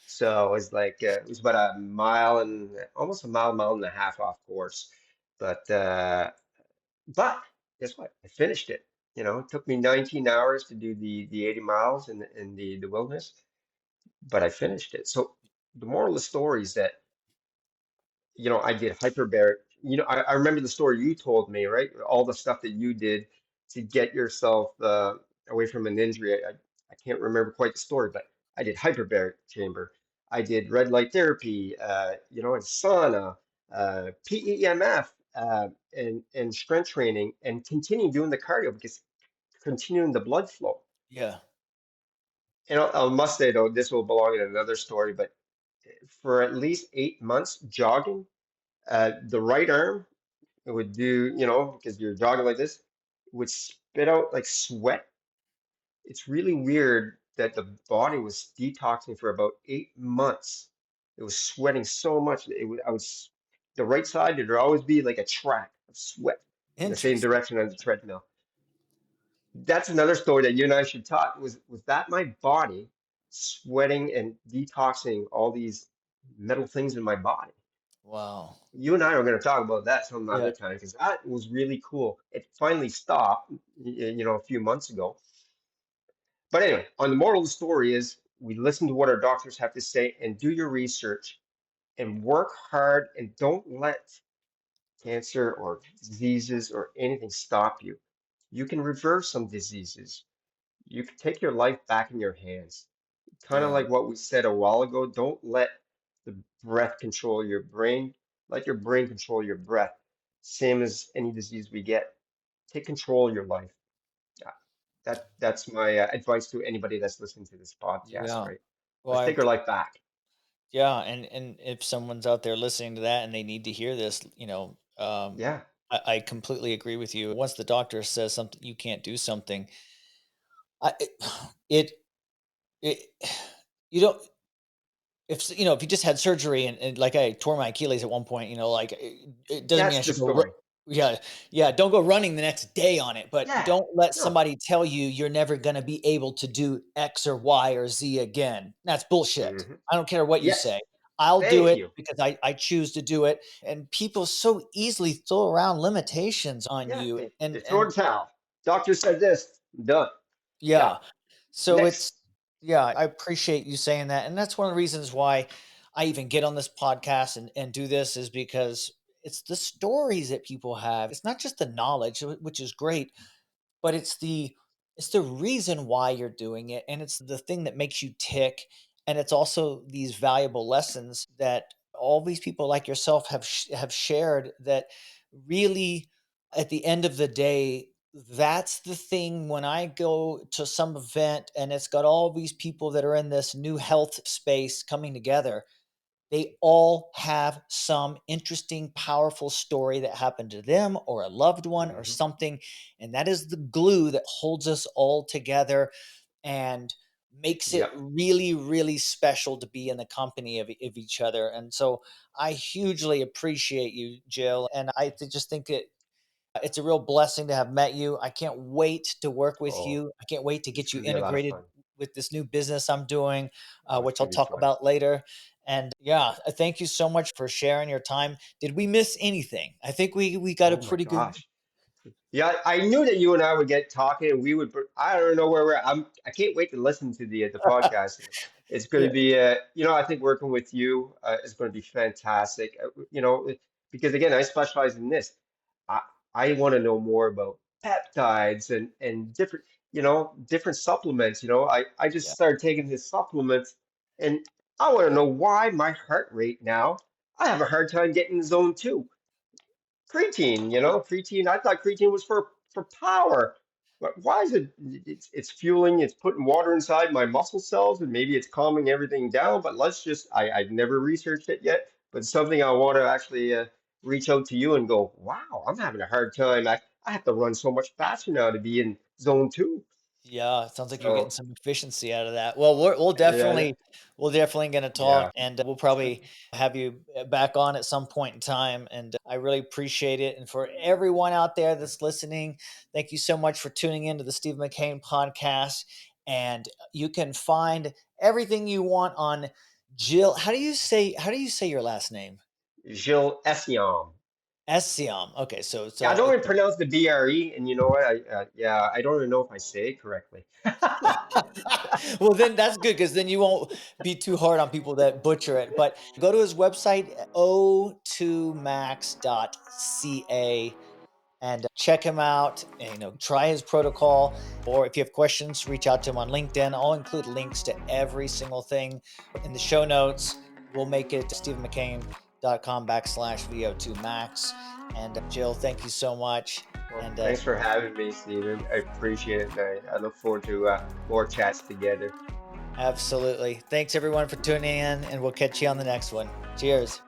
S2: So it was like it was about a mile and almost a mile and a half off course. But but guess what? I finished it. It took me 19 hours to do the 80 miles in the wilderness, but I finished it. So the moral of the story is that I did hyperbaric. I remember the story you told me, right? All the stuff that you did to get yourself away from an injury. I can't remember quite the story, but I did hyperbaric chamber. I did red light therapy, and sauna, PEMF, and strength training, and continue doing the cardio because continuing the blood flow.
S1: Yeah.
S2: I must say though, this will belong in another story, but for at least 8 months jogging, the right arm, it would do, because you're jogging like this, it would spit out like sweat. It's really weird that the body was detoxing for about 8 months. It was sweating so much. The right side, there'd always be like a track of sweat in the same
S1: Interesting.
S2: direction on the treadmill. That's another story that you and I should talk. Was that my body sweating and detoxing all these metal things in my body?
S1: Wow.
S2: You and I are going to talk about that some
S1: Yeah.
S2: other time because that was really cool. It finally stopped, a few months ago. But anyway, on the moral of the story is we listen to what our doctors have to say and do your research and work hard and don't let cancer or diseases or anything stop you. You can reverse some diseases. You can take your life back in your hands. Kind of
S1: Yeah.
S2: like what we said a while ago. Don't let the breath control your brain. Let your brain control your breath. Same as any disease we get. Take control of your life. Uh, that's my advice to anybody that's listening to this podcast,
S1: Yeah.
S2: right?
S1: Well,
S2: Let's take our life back.
S1: yeah, and if someone's out there listening to that and they need to hear this,
S2: Yeah,
S1: I completely agree with you. Once the doctor says something, you can't do something. I it it you don't if you just had surgery and like I tore my Achilles at one point, like it doesn't mean
S2: that's
S1: I
S2: the
S1: should go.
S2: story.
S1: Yeah, yeah. Don't go running the next day on it, but
S2: Yeah,
S1: don't let
S2: no.
S1: somebody tell you you're never going to be able to do X or Y or Z again. That's bullshit.
S2: Hmm.
S1: I don't care what you
S2: Yes,
S1: say. I'll do
S2: thank
S1: it
S2: you.
S1: because I choose to do it. And people so easily throw around limitations on
S2: Yeah,
S1: you.
S2: they
S1: And
S2: throw the towel. Doctor said this, done. Yeah,
S1: yeah, so it's
S2: next.
S1: yeah, I appreciate you saying that, and that's one of the reasons why I even get on this podcast and do this is because it's the stories that people have. It's not just the knowledge, which is great, but it's the reason why you're doing it, and it's the thing that makes you tick, and it's also these valuable lessons that all these people like yourself have shared that really at the end of the day, that's the thing when I go to some event and it's got all these people that are in this new health space coming together, they all have some interesting, powerful story that happened to them or a loved one or
S2: Hmm.
S1: something. And that is the glue that holds us all together and makes it
S2: Yep.
S1: really, really special to be in the company of each other. And so I hugely appreciate you, Jill. And just think it's a real blessing to have met you. I can't wait to work with
S2: Oh,
S1: you. I can't wait to
S2: it's
S1: get you
S2: gonna be a lot of
S1: integrated
S2: fun.
S1: with this new business I'm doing,
S2: Oh, it's
S1: which I'll
S2: gonna be
S1: talk
S2: fun.
S1: about later. And yeah, thank you so much for sharing your time. Did we miss anything? I think we got a
S2: Oh my
S1: pretty good.
S2: gosh. Yeah, I knew that you and I would get talking, and we would. I don't know where we're at. I can't wait to listen to the podcast. It's going to
S1: Yeah,
S2: be, I think working with you is going to be fantastic. Because again, I specialize in this. I I want to know more about peptides and different supplements. I just
S1: yeah,
S2: started taking this supplement, and I want to know why my heart rate now. I have a hard time getting in zone two. Creatine, creatine. I thought creatine was for power, but why is it? It's fueling. It's putting water inside my muscle cells, and maybe it's calming everything down. But I've never researched it yet, but it's something I want to actually reach out to you and go, wow, I'm having a hard time. I have to run so much faster now to be in zone two.
S1: Yeah, it sounds like you're getting
S2: So
S1: some efficiency out of that. Well, we'll
S2: yeah,
S1: definitely gonna talk,
S2: yeah.
S1: and we'll probably have you back on at some point in time. And I really appreciate it. And for everyone out there that's listening, thank you so much for tuning in to the Steve McCain podcast. And you can find everything you want on Jill. How do you say your last name?
S2: Gilles Essiembre.
S1: Essiam. Okay, so it's
S2: Yeah, I don't even pronounce the BRE, and you know what? Yeah, I don't even know if I say it correctly.
S1: well, then that's good because then you won't be too hard on people that butcher it. But go to his website, o2max.ca, and check him out. And, try his protocol. Or if you have questions, reach out to him on LinkedIn. I'll include links to every single thing in the show notes. We'll make it stephenmccain.com/VO2max. And Jill, thank you so much.
S2: Well,
S1: And
S2: thanks for having me, Stephen. I appreciate it. I look forward to more chats together.
S1: absolutely. Thanks everyone for tuning in, and we'll catch you on the next one. Cheers.